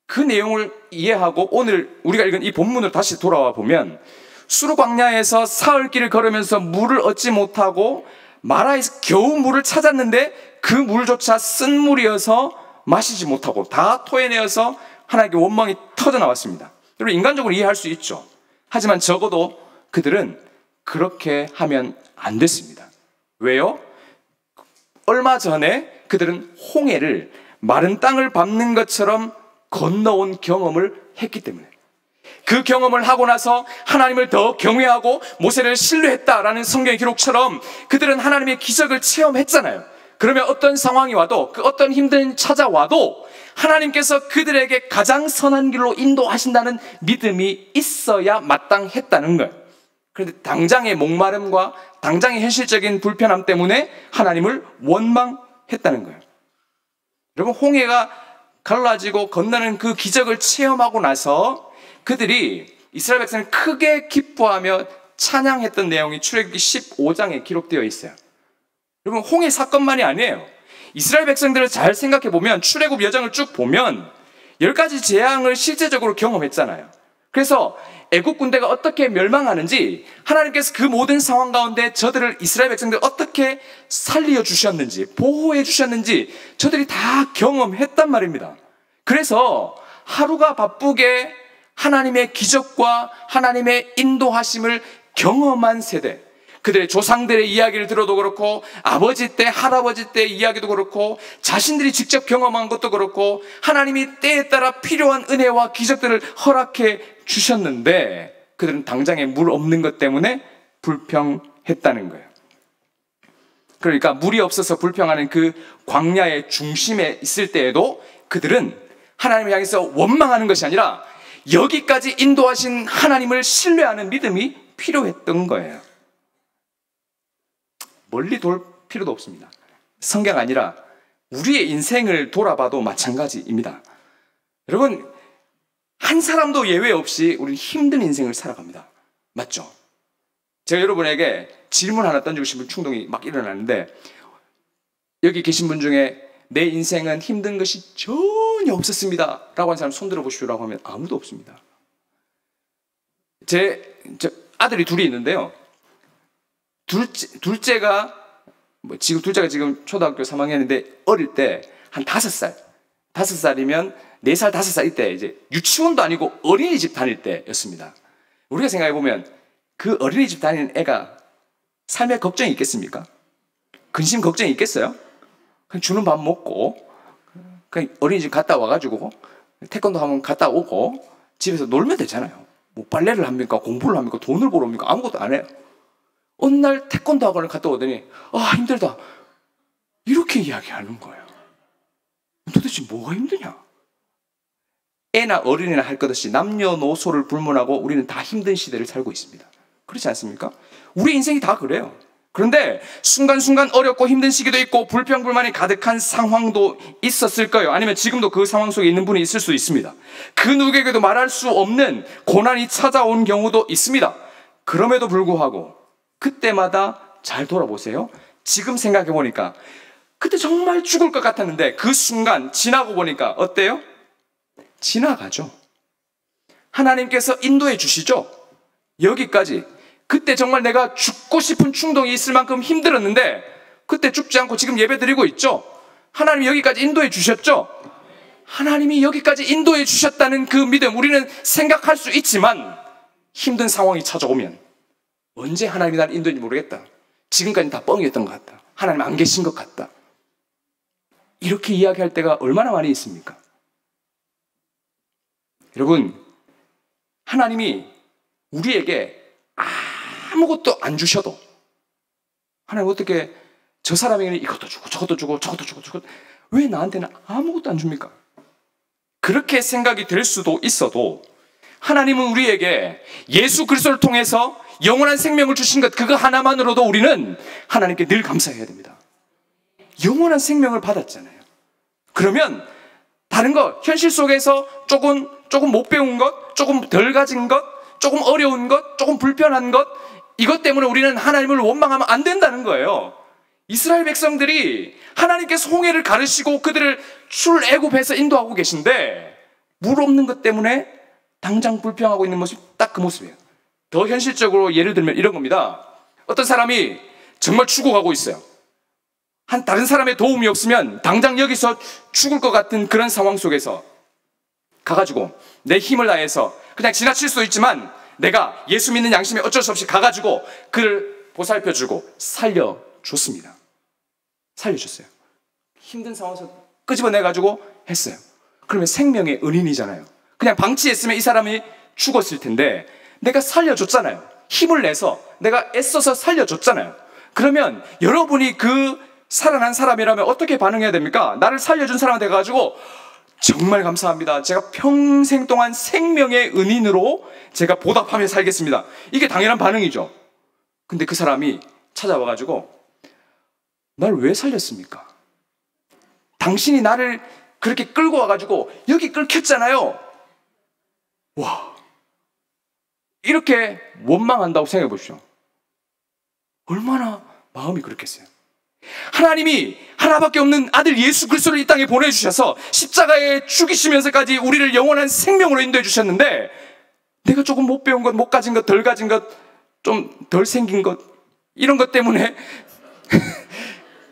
그 내용을 이해하고 오늘 우리가 읽은 이 본문을 다시 돌아와 보면 수르 광야에서 사흘길을 걸으면서 물을 얻지 못하고 마라에서 겨우 물을 찾았는데 그 물조차 쓴 물이어서 마시지 못하고 다 토해내어서 하나님께 원망이 터져 나왔습니다. 여러분 인간적으로 이해할 수 있죠. 하지만 적어도 그들은 그렇게 하면 안 됐습니다. 왜요? 얼마 전에 그들은 홍해를 마른 땅을 밟는 것처럼 건너온 경험을 했기 때문에 그 경험을 하고 나서 하나님을 더 경외하고 모세를 신뢰했다라는 성경의 기록처럼 그들은 하나님의 기적을 체험했잖아요. 그러면 어떤 상황이 와도 그 어떤 힘든 찾아와도 하나님께서 그들에게 가장 선한 길로 인도하신다는 믿음이 있어야 마땅했다는 거예요. 그런데 당장의 목마름과 당장의 현실적인 불편함 때문에 하나님을 원망했다는 거예요. 여러분 홍해가 갈라지고 건너는 그 기적을 체험하고 나서 그들이 이스라엘 백성을 크게 기뻐하며 찬양했던 내용이 출애굽기 15장에 기록되어 있어요. 여러분 홍해 사건만이 아니에요. 이스라엘 백성들을 잘 생각해 보면 출애굽 여정을 쭉 보면 10가지 재앙을 실제적으로 경험했잖아요. 그래서 애국 군대가 어떻게 멸망하는지 하나님께서 그 모든 상황 가운데 저들을 이스라엘 백성들 어떻게 살려 주셨는지 보호해 주셨는지 저들이 다 경험했단 말입니다. 그래서 하루가 바쁘게 하나님의 기적과 하나님의 인도하심을 경험한 세대, 그들의 조상들의 이야기를 들어도 그렇고 아버지 때 할아버지 때 이야기도 그렇고 자신들이 직접 경험한 것도 그렇고 하나님이 때에 따라 필요한 은혜와 기적들을 허락해 주셨는데 그들은 당장에 물 없는 것 때문에 불평했다는 거예요. 그러니까 물이 없어서 불평하는 그 광야의 중심에 있을 때에도 그들은 하나님을 향해서 원망하는 것이 아니라 여기까지 인도하신 하나님을 신뢰하는 믿음이 필요했던 거예요. 멀리 돌 필요도 없습니다. 성경 아니라 우리의 인생을 돌아봐도 마찬가지입니다. 여러분 한 사람도 예외 없이 우리는 힘든 인생을 살아갑니다. 맞죠? 제가 여러분에게 질문 하나 던지고 싶은 충동이 막 일어나는데 여기 계신 분 중에 내 인생은 힘든 것이 전혀 없었습니다 라고 하는 사람 손 들어보시라고 하면 아무도 없습니다. 제 아들이 둘이 있는데요. 둘째가 지금 초등학교 3학년인데 어릴 때 한 5살이면 4살, 5살 이때 이제 유치원도 아니고 어린이집 다닐 때였습니다. 우리가 생각해 보면 그 어린이집 다니는 애가 삶에 걱정이 있겠습니까? 근심 걱정이 있겠어요? 그냥 주는 밥 먹고 그냥 어린이집 갔다 와가지고 태권도 하면 갔다 오고 집에서 놀면 되잖아요. 뭐 빨래를 합니까? 공부를 합니까? 돈을 벌어옵니까? 아무것도 안 해요. 어느 날 태권도 학원을 갔다 오더니 힘들다 이렇게 이야기하는 거예요. 도대체 뭐가 힘드냐? 애나 어린이나 할 것 없이 남녀노소를 불문하고 우리는 다 힘든 시대를 살고 있습니다. 그렇지 않습니까? 우리 인생이 다 그래요. 그런데 순간순간 어렵고 힘든 시기도 있고 불평불만이 가득한 상황도 있었을 거예요. 아니면 지금도 그 상황 속에 있는 분이 있을 수 있습니다. 그 누구에게도 말할 수 없는 고난이 찾아온 경우도 있습니다. 그럼에도 불구하고 그때마다 잘 돌아보세요. 지금 생각해 보니까 그때 정말 죽을 것 같았는데 그 순간 지나고 보니까 어때요? 지나가죠. 하나님께서 인도해 주시죠. 여기까지. 그때 정말 내가 죽고 싶은 충동이 있을 만큼 힘들었는데 그때 죽지 않고 지금 예배 드리고 있죠. 하나님이 여기까지 인도해 주셨죠. 하나님이 여기까지 인도해 주셨다는 그 믿음 우리는 생각할 수 있지만 힘든 상황이 찾아오면 언제 하나님이 나를 인도했는지 모르겠다. 지금까지는 다 뻥이었던 것 같다. 하나님 안 계신 것 같다. 이렇게 이야기할 때가 얼마나 많이 있습니까? 여러분, 하나님이 우리에게 아무것도 안 주셔도 하나님 어떻게 저 사람에게는 이것도 주고 저것도 주고 저것도 주고 저것도 왜 나한테는 아무것도 안 줍니까? 그렇게 생각이 될 수도 있어도 하나님은 우리에게 예수 그리스도를 통해서 영원한 생명을 주신 것 그거 하나만으로도 우리는 하나님께 늘 감사해야 됩니다. 영원한 생명을 받았잖아요. 그러면 다른 것, 현실 속에서 조금 못 배운 것, 조금 덜 가진 것, 조금 어려운 것, 조금 불편한 것 이것 때문에 우리는 하나님을 원망하면 안 된다는 거예요. 이스라엘 백성들이 하나님께서 홍해를 가르시고 그들을 출애굽해서 인도하고 계신데 물 없는 것 때문에 당장 불평하고 있는 모습이 딱 그 모습이에요. 더 현실적으로 예를 들면 이런 겁니다. 어떤 사람이 정말 죽어가고 있어요. 다른 사람의 도움이 없으면 당장 여기서 죽을 것 같은 그런 상황 속에서 가가지고 내 힘을 다해서 그냥 지나칠 수도 있지만 내가 예수 믿는 양심에 어쩔 수 없이 가가지고 그를 보살펴주고 살려줬습니다. 살려줬어요. 힘든 상황에서 끄집어내가지고 했어요. 그러면 생명의 은인이잖아요. 그냥 방치했으면 이 사람이 죽었을 텐데 내가 살려줬잖아요. 힘을 내서 내가 애써서 살려줬잖아요. 그러면 여러분이 그 살아난 사람이라면 어떻게 반응해야 됩니까? 나를 살려준 사람한테 가가지고 정말 감사합니다. 제가 평생 동안 생명의 은인으로 제가 보답하며 살겠습니다. 이게 당연한 반응이죠. 근데 그 사람이 찾아와가지고 날 왜 살렸습니까? 당신이 나를 그렇게 끌고 와가지고 여기 끌켰잖아요. 와, 이렇게 원망한다고 생각해 보십시오. 얼마나 마음이 그렇겠어요. 하나님이 하나밖에 없는 아들 예수 그리스도를 이 땅에 보내주셔서 십자가에 죽이시면서까지 우리를 영원한 생명으로 인도해 주셨는데 내가 조금 못 배운 것, 못 가진 것, 덜 가진 것, 좀 덜 생긴 것 이런 것 때문에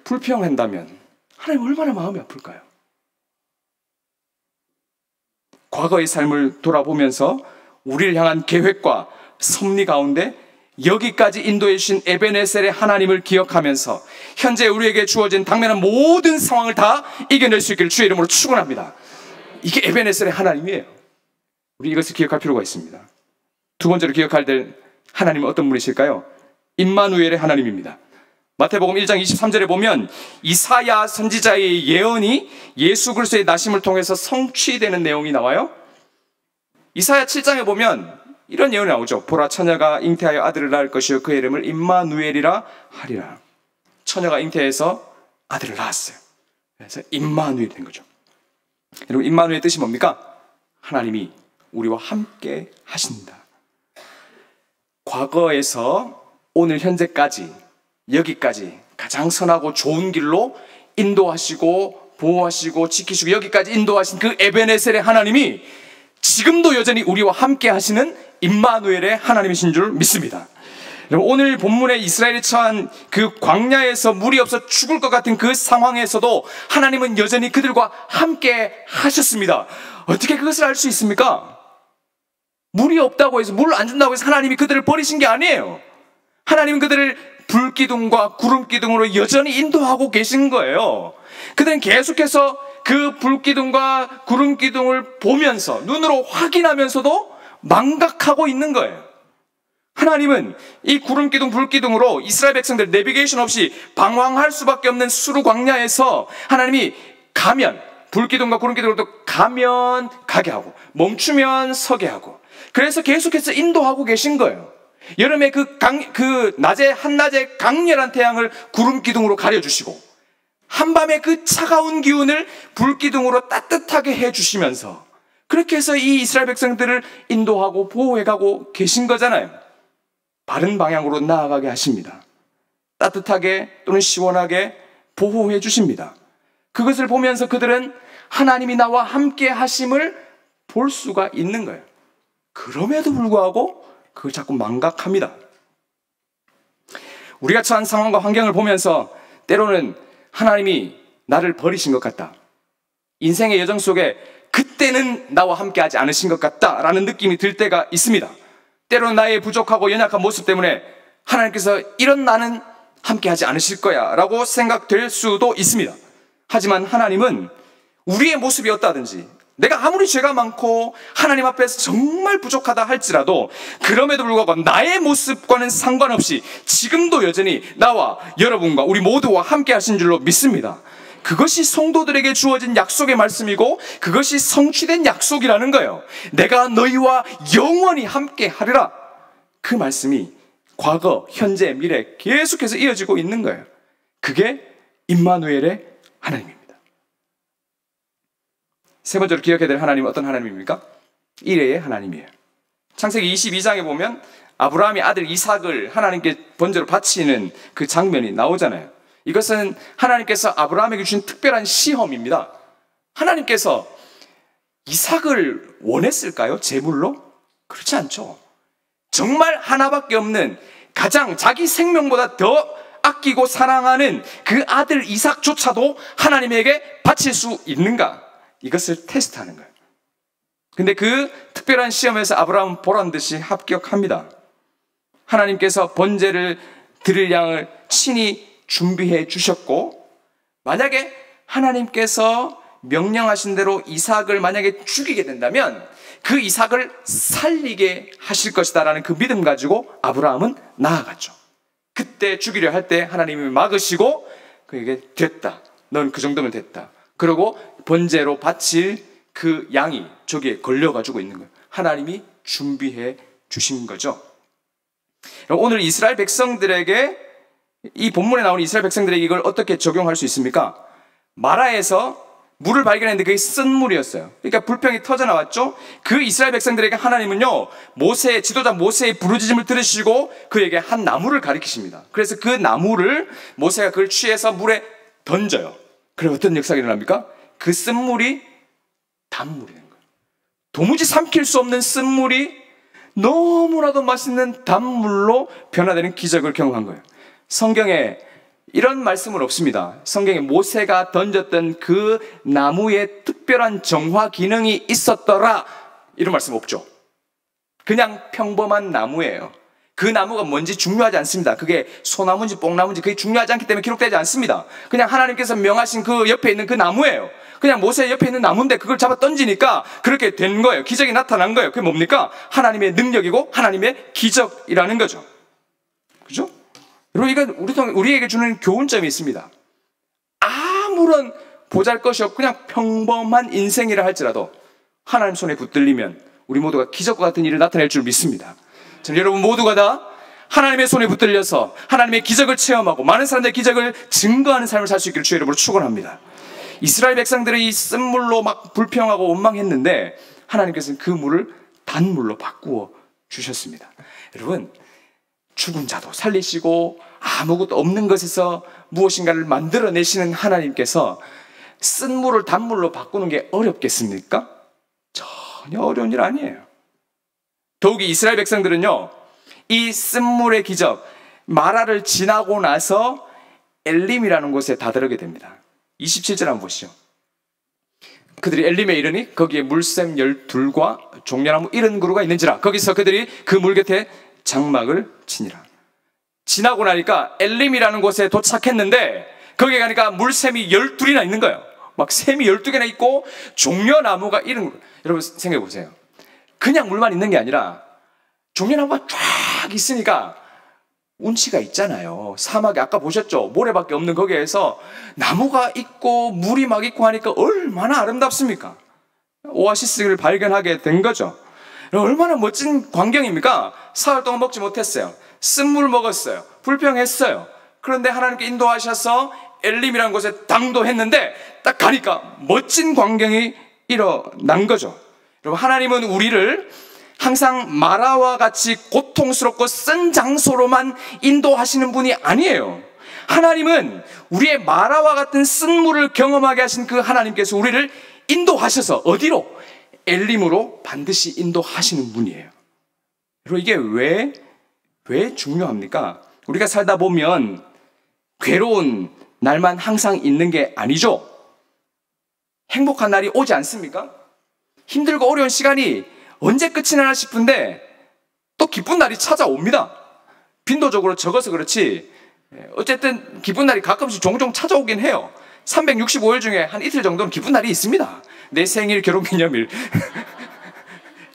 불평한다면 하나님 얼마나 마음이 아플까요? 과거의 삶을 돌아보면서 우리를 향한 계획과 섭리 가운데 여기까지 인도해 주신 에베네셀의 하나님을 기억하면서 현재 우리에게 주어진 당면한 모든 상황을 다 이겨낼 수 있기를 주의 이름으로 축원합니다. 이게 에베네셀의 하나님이에요. 우리 이것을 기억할 필요가 있습니다. 두 번째로 기억할 될 하나님은 어떤 분이실까요? 임마누엘의 하나님입니다. 마태복음 1장 23절에 보면 이사야 선지자의 예언이 예수 그리스도의 나심을 통해서 성취되는 내용이 나와요. 이사야 7장에 보면 이런 예언이 나오죠. 보라, 처녀가 잉태하여 아들을 낳을 것이요 그의 이름을 임마누엘이라 하리라. 처녀가 잉태해서 아들을 낳았어요. 그래서 임마누엘이 된 거죠. 여러분, 임마누엘의 뜻이 뭡니까? 하나님이 우리와 함께 하신다. 과거에서 오늘 현재까지 여기까지 가장 선하고 좋은 길로 인도하시고 보호하시고 지키시고 여기까지 인도하신 그 에베네셀의 하나님이 지금도 여전히 우리와 함께 하시는 임마누엘의 하나님이신 줄 믿습니다. 여러분, 오늘 본문에 이스라엘이 처한 그 광야에서 물이 없어 죽을 것 같은 그 상황에서도 하나님은 여전히 그들과 함께 하셨습니다. 어떻게 그것을 알 수 있습니까? 물이 없다고 해서 물 안 준다고 해서 하나님이 그들을 버리신 게 아니에요. 하나님은 그들을 불기둥과 구름기둥으로 여전히 인도하고 계신 거예요. 그들은 계속해서 그 불기둥과 구름기둥을 보면서 눈으로 확인하면서도 망각하고 있는 거예요. 하나님은 이 구름기둥, 불기둥으로 이스라엘 백성들 내비게이션 없이 방황할 수밖에 없는 수르 광야에서 하나님이 가면, 불기둥과 구름기둥으로 가면 가게 하고 멈추면 서게 하고, 그래서 계속해서 인도하고 계신 거예요. 여름에 낮에 한낮에 강렬한 태양을 구름기둥으로 가려주시고, 한밤에 그 차가운 기운을 불기둥으로 따뜻하게 해주시면서, 그렇게 해서 이 이스라엘 백성들을 인도하고 보호해가고 계신 거잖아요. 바른 방향으로 나아가게 하십니다. 따뜻하게 또는 시원하게 보호해 주십니다. 그것을 보면서 그들은 하나님이 나와 함께 하심을 볼 수가 있는 거예요. 그럼에도 불구하고 그걸 자꾸 망각합니다. 우리가 처한 상황과 환경을 보면서 때로는 하나님이 나를 버리신 것 같다, 인생의 여정 속에 그때는 나와 함께 하지 않으신 것 같다라는 느낌이 들 때가 있습니다. 때로는 나의 부족하고 연약한 모습 때문에 하나님께서 이런 나는 함께 하지 않으실 거야 라고 생각될 수도 있습니다. 하지만 하나님은 우리의 모습이 어떠하든지, 내가 아무리 죄가 많고 하나님 앞에서 정말 부족하다 할지라도 그럼에도 불구하고 나의 모습과는 상관없이 지금도 여전히 나와 여러분과 우리 모두와 함께 하신 줄로 믿습니다. 그것이 성도들에게 주어진 약속의 말씀이고 그것이 성취된 약속이라는 거예요. 내가 너희와 영원히 함께 하리라. 그 말씀이 과거, 현재, 미래 계속해서 이어지고 있는 거예요. 그게 임마누엘의 하나님입니다. 세 번째로 기억해야 될 하나님은 어떤 하나님입니까? 이레의 하나님이에요. 창세기 22장에 보면 아브라함이 아들 이삭을 하나님께 번제로 바치는 그 장면이 나오잖아요. 이것은 하나님께서 아브라함에게 주신 특별한 시험입니다. 하나님께서 이삭을 원했을까요? 제물로? 그렇지 않죠. 정말 하나밖에 없는, 가장 자기 생명보다 더 아끼고 사랑하는 그 아들 이삭조차도 하나님에게 바칠 수 있는가? 이것을 테스트하는 거예요. 근데 그 특별한 시험에서 아브라함은 보란 듯이 합격합니다. 하나님께서 번제를 드릴 양을 친히 준비해 주셨고, 만약에 하나님께서 명령하신 대로 이삭을 만약에 죽이게 된다면 그 이삭을 살리게 하실 것이다 라는 그 믿음 가지고 아브라함은 나아갔죠. 그때 죽이려 할 때 하나님이 막으시고 그에게 됐다, 넌 그 정도면 됐다. 그리고 번제로 바칠 그 양이 저기에 걸려가지고 있는 거예요. 하나님이 준비해 주신 거죠. 오늘 이스라엘 백성들에게, 이 본문에 나오는 이스라엘 백성들에게 이걸 어떻게 적용할 수 있습니까? 마라에서 물을 발견했는데 그게 쓴 물이었어요. 그러니까 불평이 터져 나왔죠. 그 이스라엘 백성들에게 하나님은요, 지도자 모세의 부르짖음을 들으시고 그에게 한 나무를 가리키십니다. 그래서 그 나무를 모세가 그걸 취해서 물에 던져요. 그럼 어떤 역사가 일어납니까? 그 쓴물이 단물이 된 거예요. 도무지 삼킬 수 없는 쓴물이 너무나도 맛있는 단물로 변화되는 기적을 경험한 거예요. 성경에 이런 말씀은 없습니다. 성경에 모세가 던졌던 그 나무에 특별한 정화 기능이 있었더라, 이런 말씀 없죠. 그냥 평범한 나무예요. 그 나무가 뭔지 중요하지 않습니다. 그게 소나무인지 뽕나무인지 그게 중요하지 않기 때문에 기록되지 않습니다. 그냥 하나님께서 명하신 그 옆에 있는 그 나무예요. 그냥 모세 옆에 있는 나무인데 그걸 잡아 던지니까 그렇게 된 거예요. 기적이 나타난 거예요. 그게 뭡니까? 하나님의 능력이고 하나님의 기적이라는 거죠. 그죠? 여러분, 이건 우리에게 주는 교훈점이 있습니다. 아무런 보잘것이 없고 그냥 평범한 인생이라 할지라도 하나님 손에 붙들리면 우리 모두가 기적과 같은 일을 나타낼 줄 믿습니다. 저는 여러분 모두가 다 하나님의 손에 붙들려서 하나님의 기적을 체험하고 많은 사람들의 기적을 증거하는 삶을 살 수 있기를 주의 이름으로 축원합니다. 이스라엘 백성들이 이 쓴물로 막 불평하고 원망했는데 하나님께서는 그 물을 단물로 바꾸어 주셨습니다. 여러분, 죽은 자도 살리시고 아무것도 없는 것에서 무엇인가를 만들어내시는 하나님께서 쓴물을 단물로 바꾸는 게 어렵겠습니까? 전혀 어려운 일 아니에요. 더욱이 이스라엘 백성들은요, 이 쓴물의 기적, 마라를 지나고 나서 엘림이라는 곳에 다다르게 됩니다. 27절 한번 보시죠. 그들이 엘림에 이르니 거기에 물샘 12과 종려나무 70그루가 있는지라. 거기서 그들이 그 물 곁에 장막을 치니라. 지나고 나니까 엘림이라는 곳에 도착했는데 거기에 가니까 물샘이 12이나 있는 거예요. 막 샘이 12개나 있고 종려나무가 이런 거. 여러분 생각해 보세요. 그냥 물만 있는 게 아니라 종려나무가 쫙 있으니까 운치가 있잖아요. 사막에 아까 보셨죠? 모래밖에 없는 거기에서 나무가 있고 물이 막 있고 하니까 얼마나 아름답습니까? 오아시스를 발견하게 된 거죠. 얼마나 멋진 광경입니까? 사흘 동안 먹지 못했어요. 쓴물 먹었어요. 불평했어요. 그런데 하나님께 인도하셔서 엘림이라는 곳에 당도했는데 딱 가니까 멋진 광경이 일어난 거죠. 여러분, 하나님은 우리를 항상 마라와 같이 고통스럽고 쓴 장소로만 인도하시는 분이 아니에요. 하나님은 우리의 마라와 같은 쓴 물을 경험하게 하신 그 하나님께서 우리를 인도하셔서 어디로? 엘림으로 반드시 인도하시는 분이에요. 그리고 이게 왜 중요합니까? 우리가 살다 보면 괴로운 날만 항상 있는 게 아니죠. 행복한 날이 오지 않습니까? 힘들고 어려운 시간이 언제 끝이 나나 싶은데 또 기쁜 날이 찾아옵니다. 빈도적으로 적어서 그렇지 어쨌든 기쁜 날이 가끔씩 종종 찾아오긴 해요. 365일 중에 한 이틀 정도는 기쁜 날이 있습니다. 내 생일, 결혼기념일.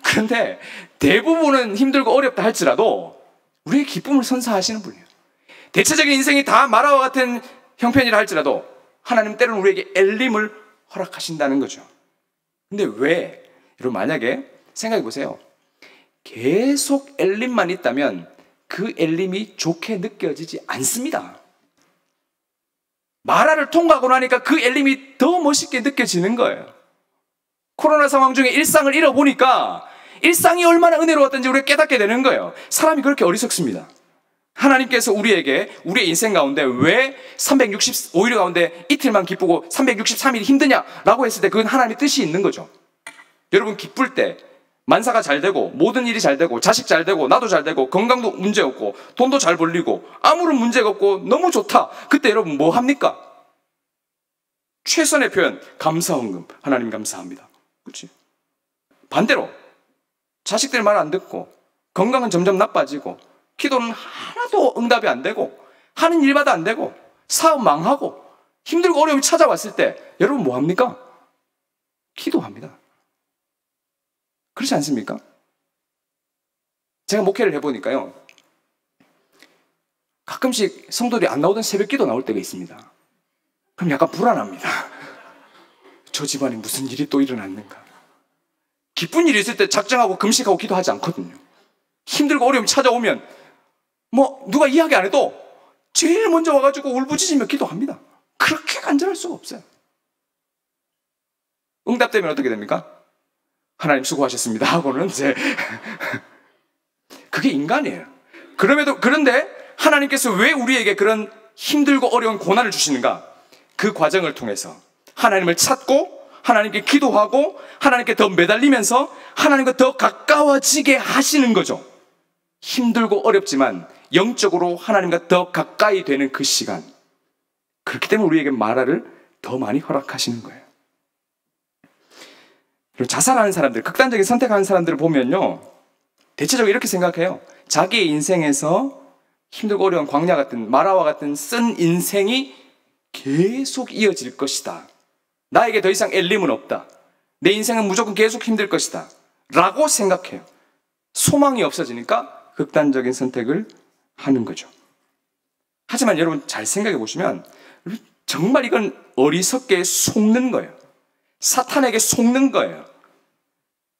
그런데 대부분은 힘들고 어렵다 할지라도 우리의 기쁨을 선사하시는 분이에요. 대체적인 인생이 다 마라와 같은 형편이라 할지라도 하나님 때로는 우리에게 엘림을 허락하신다는 거죠. 근데 왜? 여러분, 만약에 생각해 보세요. 계속 엘림만 있다면 그 엘림이 좋게 느껴지지 않습니다. 마라를 통과하고 나니까 그 엘림이 더 멋있게 느껴지는 거예요. 코로나 상황 중에 일상을 잃어보니까 일상이 얼마나 은혜로웠던지 우리가 깨닫게 되는 거예요. 사람이 그렇게 어리석습니다. 하나님께서 우리에게 우리의 인생 가운데 왜 365일 가운데 이틀만 기쁘고 363일이 힘드냐라고 했을 때 그건 하나님의 뜻이 있는 거죠. 여러분, 기쁠 때 만사가 잘 되고 모든 일이 잘 되고 자식 잘 되고 나도 잘 되고 건강도 문제 없고 돈도 잘 벌리고 아무런 문제가 없고 너무 좋다. 그때 여러분 뭐 합니까? 최선의 표현, 감사헌금. 하나님 감사합니다. 그렇지? 반대로 자식들 말 안 듣고 건강은 점점 나빠지고 기도는 하나도 응답이 안 되고 하는 일마다 안 되고 사업 망하고 힘들고 어려움이 찾아왔을 때 여러분 뭐 합니까? 기도합니다. 그렇지 않습니까? 제가 목회를 해보니까요, 가끔씩 성도들이 안 나오던 새벽 기도 나올 때가 있습니다. 그럼 약간 불안합니다. 저 집안에 무슨 일이 또 일어났는가. 기쁜 일이 있을 때 작정하고 금식하고 기도하지 않거든요. 힘들고 어려움이 찾아오면 누가 이야기 안 해도 제일 먼저 와가지고 울부짖으며 기도합니다. 그렇게 간절할 수가 없어요. 응답되면 어떻게 됩니까? 하나님 수고하셨습니다 하고는 이제 그게 인간이에요. 그런데 하나님께서 왜 우리에게 그런 힘들고 어려운 고난을 주시는가? 그 과정을 통해서 하나님을 찾고 하나님께 기도하고 하나님께 더 매달리면서 하나님과 더 가까워지게 하시는 거죠. 힘들고 어렵지만 영적으로 하나님과 더 가까이 되는 그 시간, 그렇기 때문에 우리에게 마라를 더 많이 허락하시는 거예요. 그리고 자살하는 사람들, 극단적인 선택하는 사람들을 보면요, 대체적으로 이렇게 생각해요. 자기의 인생에서 힘들고 어려운 광야 같은, 마라와 같은 쓴 인생이 계속 이어질 것이다. 나에게 더 이상 엘림은 없다. 내 인생은 무조건 계속 힘들 것이다 라고 생각해요. 소망이 없어지니까 극단적인 선택을 하는 거죠. 하지만 여러분 잘 생각해 보시면 정말 이건 어리석게 속는 거예요. 사탄에게 속는 거예요.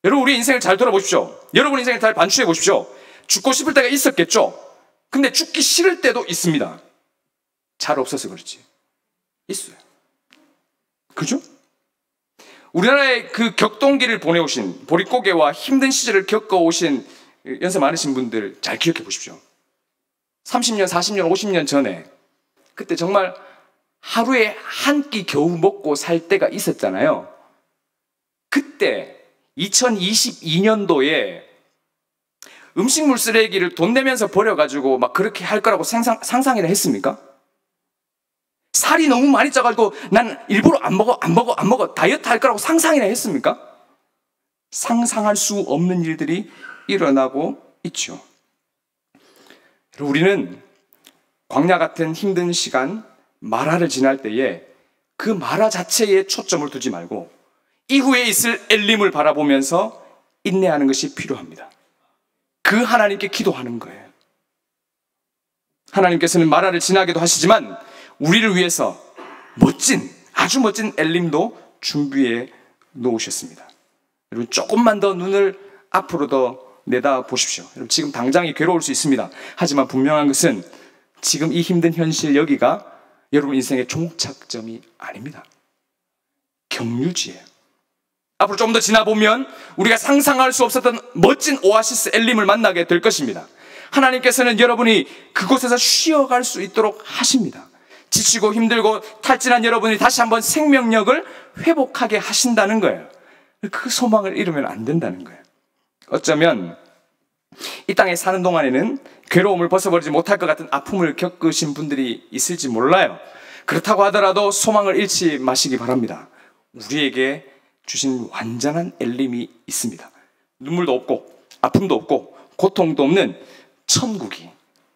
여러분, 우리 인생을 잘 돌아보십시오. 여러분 인생을 잘 반추해 보십시오. 죽고 싶을 때가 있었겠죠. 근데 죽기 싫을 때도 있습니다. 잘 없어서 그렇지. 있어요. 그죠? 우리나라의 그 격동기를 보내오신, 보릿고개와 힘든 시절을 겪어오신 연세 많으신 분들 잘 기억해 보십시오. 30년, 40년, 50년 전에 그때 정말 하루에 한 끼 겨우 먹고 살 때가 있었잖아요. 그때 2022년도에 음식물 쓰레기를 돈 내면서 버려가지고 막 그렇게 할 거라고 상상이나 했습니까? 살이 너무 많이 쪄가지고 난 일부러 안 먹어 다이어트 할 거라고 상상이나 했습니까? 상상할 수 없는 일들이 일어나고 있죠. 우리는 광야 같은 힘든 시간, 마라를 지날 때에 그 마라 자체에 초점을 두지 말고 이후에 있을 엘림을 바라보면서 인내하는 것이 필요합니다. 그 하나님께 기도하는 거예요. 하나님께서는 마라를 지나게도 하시지만 우리를 위해서 아주 멋진 엘림도 준비해 놓으셨습니다. 여러분, 조금만 더 눈을 앞으로 더 내다 보십시오. 여러분, 지금 당장이 괴로울 수 있습니다. 하지만 분명한 것은 지금 이 힘든 현실, 여기가 여러분 인생의 종착점이 아닙니다. 경유지예요. 앞으로 좀 더 지나보면 우리가 상상할 수 없었던 멋진 오아시스 엘림을 만나게 될 것입니다. 하나님께서는 여러분이 그곳에서 쉬어갈 수 있도록 하십니다. 지치고 힘들고 탈진한 여러분이 다시 한번 생명력을 회복하게 하신다는 거예요. 그 소망을 잃으면 안 된다는 거예요. 어쩌면 이 땅에 사는 동안에는 괴로움을 벗어버리지 못할 것 같은 아픔을 겪으신 분들이 있을지 몰라요. 그렇다고 하더라도 소망을 잃지 마시기 바랍니다. 우리에게 주신 완전한 엘림이 있습니다. 눈물도 없고 아픔도 없고 고통도 없는 천국이,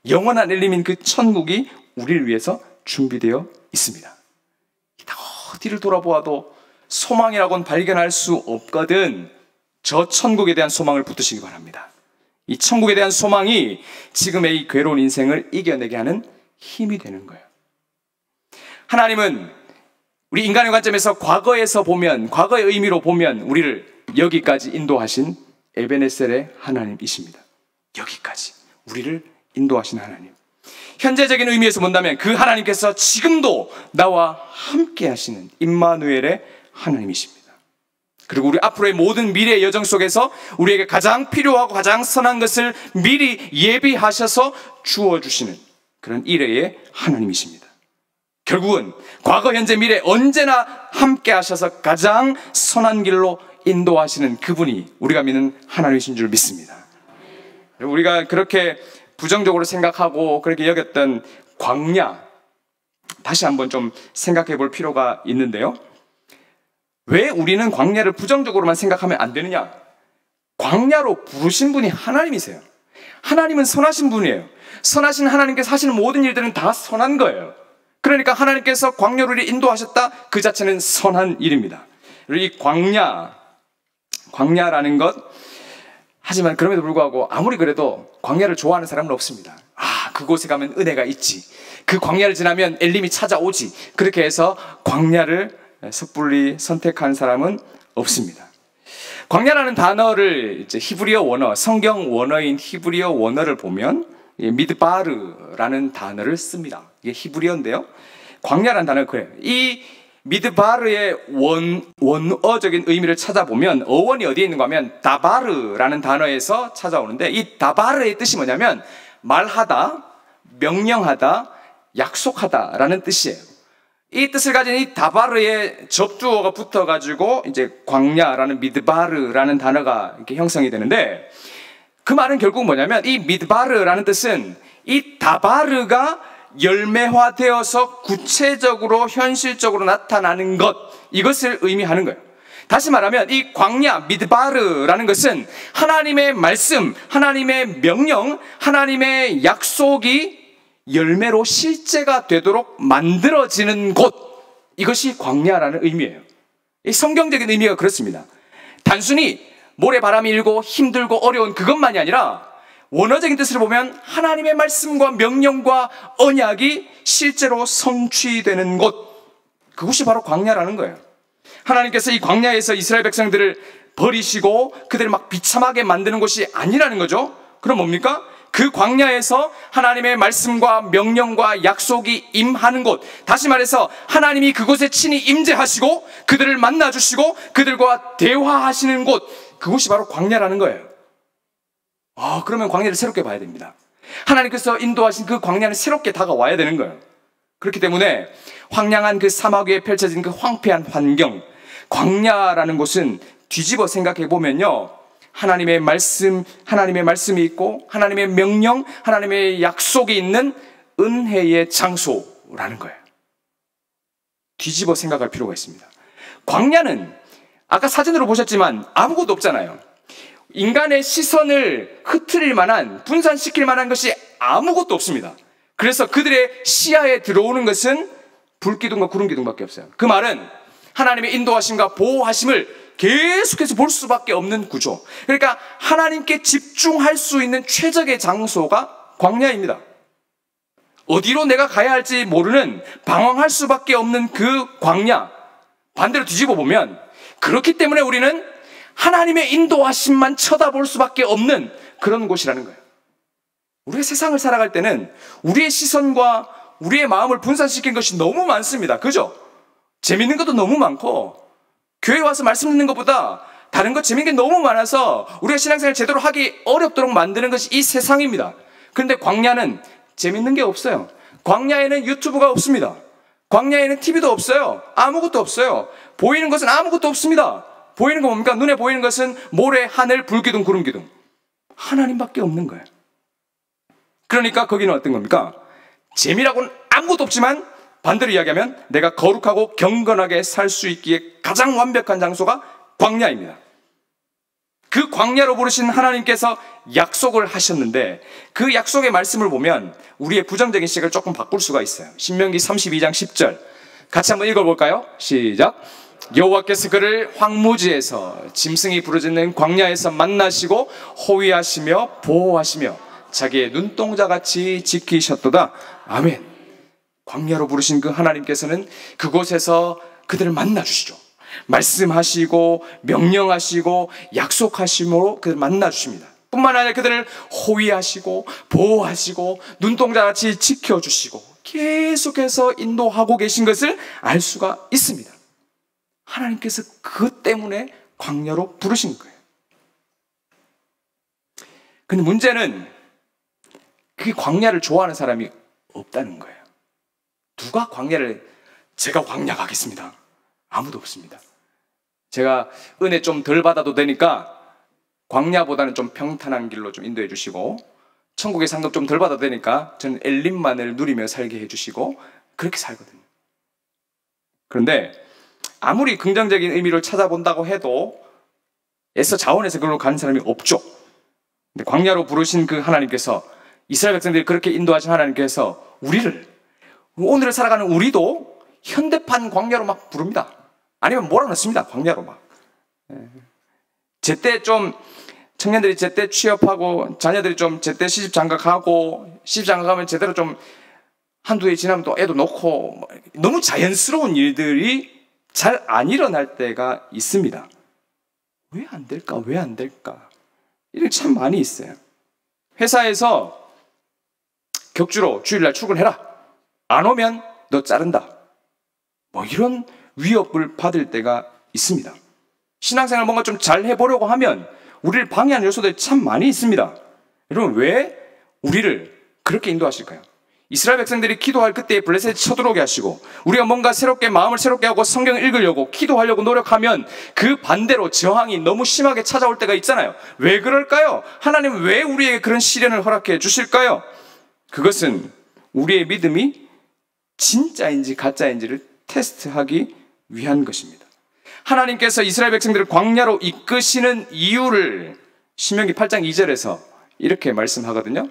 영원한 엘림인 그 천국이 우리를 위해서 준비되어 있습니다. 어디를 돌아보아도 소망이라고는 발견할 수 없거든 저 천국에 대한 소망을 붙드시기 바랍니다. 이 천국에 대한 소망이 지금의 이 괴로운 인생을 이겨내게 하는 힘이 되는 거예요. 하나님은 우리 인간의 관점에서 과거에서 보면, 과거의 의미로 보면 우리를 여기까지 인도하신 에베네셀의 하나님이십니다. 여기까지 우리를 인도하신 하나님. 현재적인 의미에서 본다면 그 하나님께서 지금도 나와 함께 하시는 임마누엘의 하나님이십니다. 그리고 우리 앞으로의 모든 미래의 여정 속에서 우리에게 가장 필요하고 가장 선한 것을 미리 예비하셔서 주어주시는 그런 일회의 하나님이십니다. 결국은 과거, 현재, 미래 언제나 함께 하셔서 가장 선한 길로 인도하시는 그분이 우리가 믿는 하나님이신 줄 믿습니다. 우리가 그렇게 부정적으로 생각하고 그렇게 여겼던 광야, 다시 한번 좀 생각해 볼 필요가 있는데요. 왜 우리는 광야를 부정적으로만 생각하면 안 되느냐? 광야로 부르신 분이 하나님이세요. 하나님은 선하신 분이에요. 선하신 하나님께서 하시는 모든 일들은 다 선한 거예요. 그러니까 하나님께서 광야를 인도하셨다, 그 자체는 선한 일입니다. 이 광야라는 것, 하지만 그럼에도 불구하고 아무리 그래도 광야를 좋아하는 사람은 없습니다. 그곳에 가면 은혜가 있지, 그 광야를 지나면 엘림이 찾아오지, 그렇게 해서 광야를 섣불리 선택한 사람은 없습니다. 광야라는 단어를 이제 히브리어 원어, 성경 원어인 히브리어 원어를 보면 미드바르라는 단어를 씁니다. 이게 히브리어인데요. 광야라는 단어가 그래요. 이 미드바르의 원어적인 의미를 찾아보면 어원이 어디에 있는가 하면 다바르라는 단어에서 찾아오는데, 이 다바르의 뜻이 뭐냐면 말하다, 명령하다, 약속하다라는 뜻이에요. 이 뜻을 가진 이 다바르의 접두어가 붙어가지고 이제 광야라는 미드바르라는 단어가 이렇게 형성이 되는데, 그 말은 결국 뭐냐면 이 미드바르라는 뜻은 이 다바르가 열매화되어서 구체적으로 현실적으로 나타나는 것, 이것을 의미하는 거예요. 다시 말하면 이 광야 미드바르라는 것은 하나님의 말씀, 하나님의 명령, 하나님의 약속이 열매로 실제가 되도록 만들어지는 곳, 이것이 광야라는 의미예요. 이 성경적인 의미가 그렇습니다. 단순히 모래바람이 일고 힘들고 어려운 그것만이 아니라 원어적인 뜻을 보면 하나님의 말씀과 명령과 언약이 실제로 성취되는 곳, 그것이 바로 광야라는 거예요. 하나님께서 이 광야에서 이스라엘 백성들을 버리시고 그들을 막 비참하게 만드는 것이 아니라는 거죠. 그럼 뭡니까? 그 광야에서 하나님의 말씀과 명령과 약속이 임하는 곳, 다시 말해서 하나님이 그곳에 친히 임재하시고 그들을 만나주시고 그들과 대화하시는 곳, 그곳이 바로 광야라는 거예요. 그러면 광야를 새롭게 봐야 됩니다. 하나님께서 인도하신 그 광야는 새롭게 다가와야 되는 거예요. 그렇기 때문에 황량한 그 사막 위에 펼쳐진 그 황폐한 환경, 광야라는 곳은 뒤집어 생각해 보면요, 하나님의 말씀이 있고 하나님의 명령, 하나님의 약속이 있는 은혜의 장소라는 거예요. 뒤집어 생각할 필요가 있습니다. 광야는 아까 사진으로 보셨지만 아무것도 없잖아요. 인간의 시선을 흐트릴 만한, 분산시킬 만한 것이 아무것도 없습니다. 그래서 그들의 시야에 들어오는 것은 불기둥과 구름기둥밖에 없어요. 그 말은 하나님의 인도하심과 보호하심을 계속해서 볼 수밖에 없는 구조. 그러니까 하나님께 집중할 수 있는 최적의 장소가 광야입니다. 어디로 내가 가야 할지 모르는 방황할 수밖에 없는 그 광야. 반대로 뒤집어 보면 그렇기 때문에 우리는 하나님의 인도하심만 쳐다볼 수밖에 없는 그런 곳이라는 거예요. 우리가 세상을 살아갈 때는 우리의 시선과 우리의 마음을 분산시킨 것이 너무 많습니다. 그죠? 재밌는 것도 너무 많고 교회 와서 말씀 듣는 것보다 다른 것 재밌는 게 너무 많아서 우리가 신앙생활 제대로 하기 어렵도록 만드는 것이 이 세상입니다. 그런데 광야는 재밌는 게 없어요. 광야에는 유튜브가 없습니다. 광야에는 TV도 없어요. 아무것도 없어요. 보이는 것은 아무것도 없습니다. 보이는 거 뭡니까? 눈에 보이는 것은 모래, 하늘, 불기둥, 구름기둥. 하나님밖에 없는 거예요. 그러니까 거기는 어떤 겁니까? 재미라고는 아무것도 없지만 반대로 이야기하면 내가 거룩하고 경건하게 살 수 있기에 가장 완벽한 장소가 광야입니다. 그 광야로 부르신 하나님께서 약속을 하셨는데 그 약속의 말씀을 보면 우리의 부정적인 시각을 조금 바꿀 수가 있어요. 신명기 32장 10절 같이 한번 읽어볼까요? 시작. 여호와께서 그를 황무지에서 짐승이 부르짖는 광야에서 만나시고 호위하시며 보호하시며 자기의 눈동자같이 지키셨도다. 아멘. 광야로 부르신 그 하나님께서는 그곳에서 그들을 만나주시죠. 말씀하시고 명령하시고 약속하심으로 그들을 만나주십니다. 뿐만 아니라 그들을 호위하시고 보호하시고 눈동자같이 지켜주시고 계속해서 인도하고 계신 것을 알 수가 있습니다. 하나님께서 그것 때문에 광야로 부르신 거예요. 근데 문제는 그 광야를 좋아하는 사람이 없다는 거예요. 누가 광야를, 제가 광야 가겠습니다. 아무도 없습니다. 제가 은혜 좀 덜 받아도 되니까 광야보다는 좀 평탄한 길로 좀 인도해 주시고 천국의 상급 좀 덜 받아도 되니까 저는 엘림만을 누리며 살게 해주시고 그렇게 살거든요. 그런데 아무리 긍정적인 의미를 찾아본다고 해도 애써 자원해서 그걸로 가는 사람이 없죠. 근데 광야로 부르신 그 하나님께서 이스라엘 백성들이 그렇게 인도하신 하나님께서 우리를, 오늘을 살아가는 우리도 현대판 광야로 막 부릅니다. 아니면 몰아넣습니다. 광야로 막. 제때 좀 청년들이 제때 취업하고 자녀들이 좀 제때 시집 장가가고 시집 장가가면 제대로 좀 한두 해 지나면 또 애도 놓고 너무 자연스러운 일들이 잘 안 일어날 때가 있습니다. 왜 안 될까? 왜 안 될까? 이런 게 참 많이 있어요. 회사에서 격주로 주일날 출근해라. 안 오면 너 자른다. 뭐 이런 위협을 받을 때가 있습니다. 신앙생활 뭔가 좀 잘 해보려고 하면 우리를 방해하는 요소들이 참 많이 있습니다. 여러분 왜 우리를 그렇게 인도하실까요? 이스라엘 백성들이 기도할 그때에 블레셋이 쳐들어오게 하시고 우리가 뭔가 새롭게 마음을 새롭게 하고 성경을 읽으려고 기도하려고 노력하면 그 반대로 저항이 너무 심하게 찾아올 때가 있잖아요. 왜 그럴까요? 하나님은 왜 우리에게 그런 시련을 허락해 주실까요? 그것은 우리의 믿음이 진짜인지 가짜인지를 테스트하기 위한 것입니다. 하나님께서 이스라엘 백성들을 광야로 이끄시는 이유를 신명기 8장 2절에서 이렇게 말씀하거든요.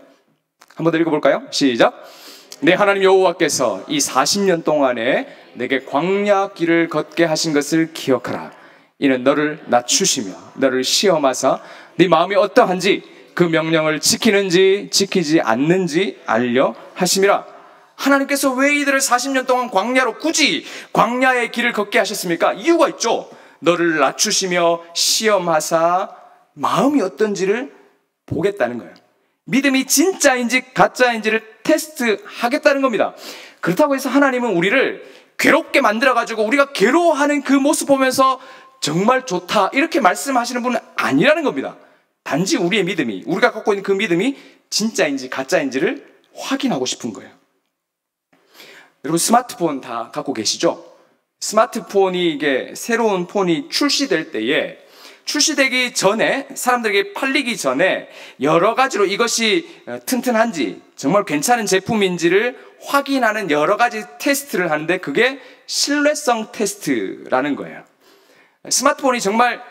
한번 더 읽어볼까요? 시작. 내 하나님 여호와께서 이 40년 동안에 내게 광야 길을 걷게 하신 것을 기억하라. 이는 너를 낮추시며 너를 시험하사 네 마음이 어떠한지 그 명령을 지키는지 지키지 않는지 알려 하심이라. 하나님께서 왜 이들을 40년 동안 광야로 굳이 광야의 길을 걷게 하셨습니까? 이유가 있죠. 너를 낮추시며 시험하사 마음이 어떤지를 보겠다는 거예요. 믿음이 진짜인지 가짜인지를 테스트하겠다는 겁니다. 그렇다고 해서 하나님은 우리를 괴롭게 만들어가지고 우리가 괴로워하는 그 모습 보면서 정말 좋다 이렇게 말씀하시는 분은 아니라는 겁니다. 단지 우리의 믿음이, 우리가 갖고 있는 그 믿음이 진짜인지 가짜인지를 확인하고 싶은 거예요. 여러분 스마트폰 다 갖고 계시죠? 스마트폰이 이게 새로운 폰이 출시될 때에 출시되기 전에 사람들에게 팔리기 전에 여러 가지로 이것이 튼튼한지 정말 괜찮은 제품인지를 확인하는 여러 가지 테스트를 하는데 그게 신뢰성 테스트라는 거예요. 스마트폰이 정말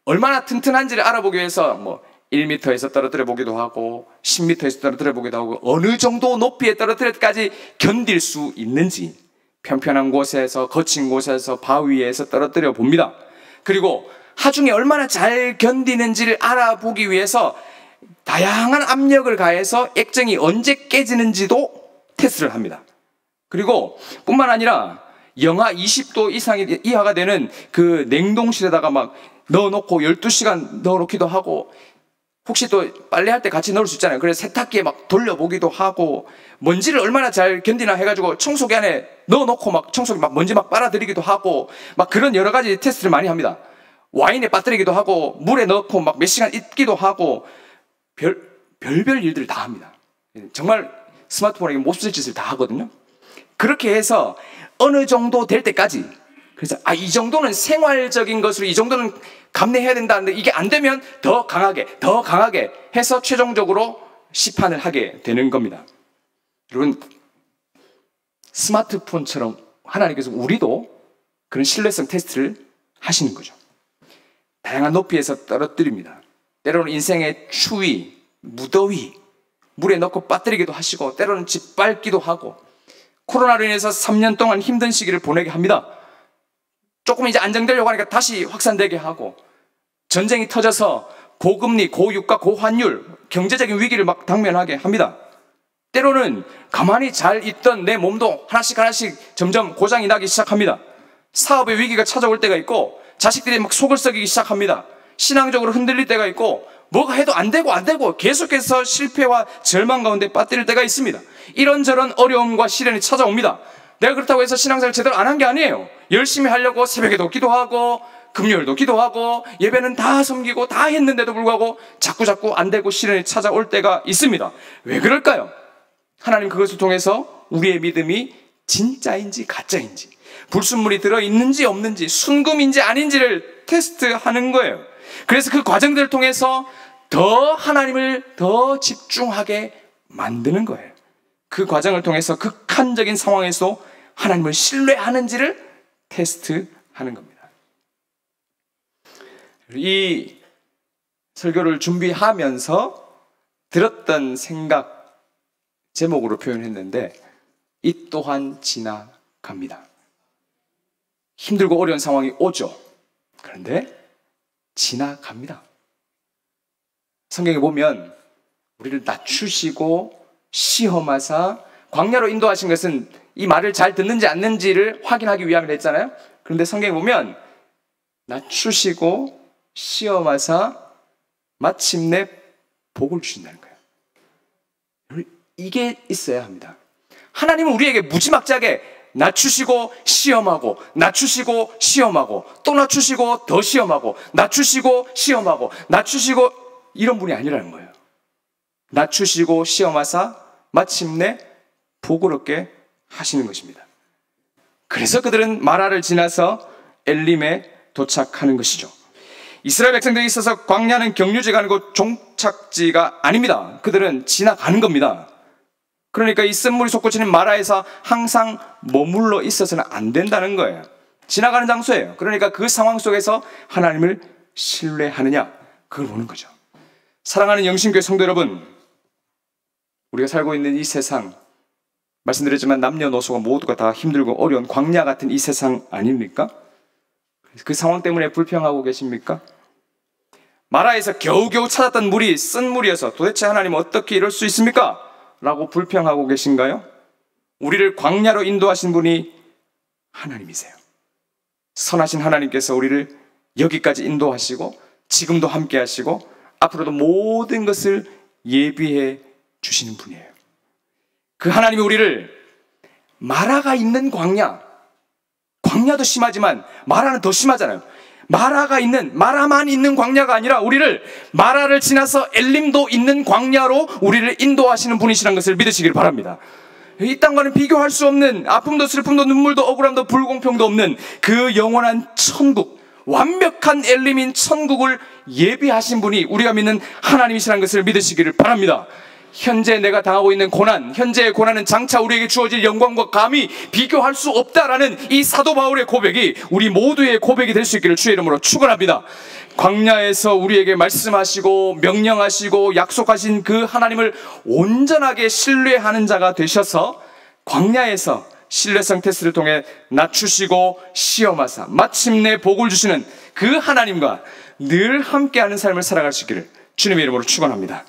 얼마나 튼튼한지를 알아보기 위해서 뭐 1m에서 떨어뜨려 보기도 하고 10m에서 떨어뜨려 보기도 하고 어느 정도 높이에 떨어뜨려까지 견딜 수 있는지 편편한 곳에서, 거친 곳에서, 바위에서 떨어뜨려 봅니다. 그리고 하중에 얼마나 잘 견디는지를 알아보기 위해서 다양한 압력을 가해서 액정이 언제 깨지는지도 테스트를 합니다. 그리고 뿐만 아니라 영하 20도 이하가 되는 그 냉동실에다가 막 넣어놓고 12시간 넣어놓기도 하고, 혹시 또 빨래할 때 같이 넣을 수 있잖아요. 그래서 세탁기에 막 돌려보기도 하고, 먼지를 얼마나 잘 견디나 해가지고 청소기 안에 넣어놓고 막 청소기 막 먼지 막 빨아들이기도 하고, 막 그런 여러 가지 테스트를 많이 합니다. 와인에 빠뜨리기도 하고, 물에 넣고 막 몇 시간 익기도 하고, 별별 일들을 다 합니다. 정말 스마트폰에게 못 쓸 짓을 다 하거든요. 그렇게 해서 어느 정도 될 때까지, 그래서 이 정도는 생활적인 것으로 이 정도는 감내해야 된다는데, 이게 안 되면 더 강하게 해서 최종적으로 시판을 하게 되는 겁니다. 여러분, 스마트폰처럼 하나님께서 우리도 그런 신뢰성 테스트를 하시는 거죠. 다양한 높이에서 떨어뜨립니다. 때로는 인생의 추위, 무더위, 물에 넣고 빠뜨리기도 하시고, 때로는 짓밟기도 하고, 코로나로 인해서 3년 동안 힘든 시기를 보내게 합니다. 조금 이제 안정되려고 하니까 다시 확산되게 하고, 전쟁이 터져서 고금리, 고유가, 고환율, 경제적인 위기를 막 당면하게 합니다. 때로는 가만히 잘 있던 내 몸도 하나씩 점점 고장이 나기 시작합니다. 사업의 위기가 찾아올 때가 있고, 자식들이 막 속을 썩이기 시작합니다. 신앙적으로 흔들릴 때가 있고, 뭐가 해도 안 되고 계속해서 실패와 절망 가운데 빠뜨릴 때가 있습니다. 이런저런 어려움과 시련이 찾아옵니다. 내가 그렇다고 해서 신앙생활 제대로 안 한 게 아니에요. 열심히 하려고 새벽에도 기도하고, 금요일도 기도하고, 예배는 다 섬기고 다 했는데도 불구하고 자꾸 안 되고 시련이 찾아올 때가 있습니다. 왜 그럴까요? 하나님 그것을 통해서 우리의 믿음이 진짜인지 가짜인지, 불순물이 들어있는지 없는지, 순금인지 아닌지를 테스트하는 거예요. 그래서 그 과정들을 통해서 더 하나님을 더 집중하게 만드는 거예요. 그 과정을 통해서 극한적인 상황에서 하나님을 신뢰하는지를 테스트하는 겁니다. 이 설교를 준비하면서 들었던 생각 제목으로 표현했는데, 이 또한 지나갑니다. 힘들고 어려운 상황이 오죠. 그런데 지나갑니다. 성경에 보면 우리를 낮추시고 시험하사, 광야로 인도하신 것은 이 말을 잘 듣는지 않는지를 확인하기 위함이라 했잖아요. 그런데 성경에 보면 낮추시고 시험하사 마침내 복을 주신다는 거예요. 이게 있어야 합니다. 하나님은 우리에게 무지막지하게 낮추시고 시험하고, 낮추시고 시험하고, 또 낮추시고 더 시험하고, 낮추시고 시험하고, 낮추시고, 이런 분이 아니라는 거예요. 낮추시고 시험하사 마침내 복을 얻게 하시는 것입니다. 그래서 그들은 마라를 지나서 엘림에 도착하는 것이죠. 이스라엘 백성들이 있어서 광야는 경유지가 아니고 종착지가 아닙니다. 그들은 지나가는 겁니다. 그러니까 이 쓴물이 솟구치는 마라에서 항상 머물러 있어서는 안 된다는 거예요. 지나가는 장소예요. 그러니까 그 상황 속에서 하나님을 신뢰하느냐, 그걸 보는 거죠. 사랑하는 영신교회 성도 여러분, 우리가 살고 있는 이 세상, 말씀드렸지만 남녀노소가 모두가 다 힘들고 어려운 광야 같은 이 세상 아닙니까? 그 상황 때문에 불평하고 계십니까? 마라에서 겨우겨우 찾았던 물이 쓴 물이어서 도대체 하나님 어떻게 이럴 수 있습니까? 라고 불평하고 계신가요? 우리를 광야로 인도하신 분이 하나님이세요. 선하신 하나님께서 우리를 여기까지 인도하시고, 지금도 함께 하시고, 앞으로도 모든 것을 예비해 주시는 분이에요. 그 하나님이 우리를 마라가 있는 광야도 심하지만 마라는 더 심하잖아요. 마라만 있는 광야가 아니라 우리를 마라를 지나서 엘림도 있는 광야로 우리를 인도하시는 분이시라는 것을 믿으시길 바랍니다. 이 땅과는 비교할 수 없는, 아픔도 슬픔도 눈물도 억울함도 불공평도 없는 그 영원한 천국, 완벽한 엘림인 천국을 예비하신 분이 우리가 믿는 하나님이시라는 것을 믿으시기를 바랍니다. 현재 내가 당하고 있는 고난, 현재의 고난은 장차 우리에게 주어질 영광과 감히 비교할 수 없다라는 이 사도 바울의 고백이 우리 모두의 고백이 될 수 있기를 주의 이름으로 축원합니다. 광야에서 우리에게 말씀하시고 명령하시고 약속하신 그 하나님을 온전하게 신뢰하는 자가 되셔서 광야에서 신뢰성 테스트를 통해 낮추시고 시험하사 마침내 복을 주시는 그 하나님과 늘 함께하는 삶을 살아갈 수 있기를 주님의 이름으로 축원합니다.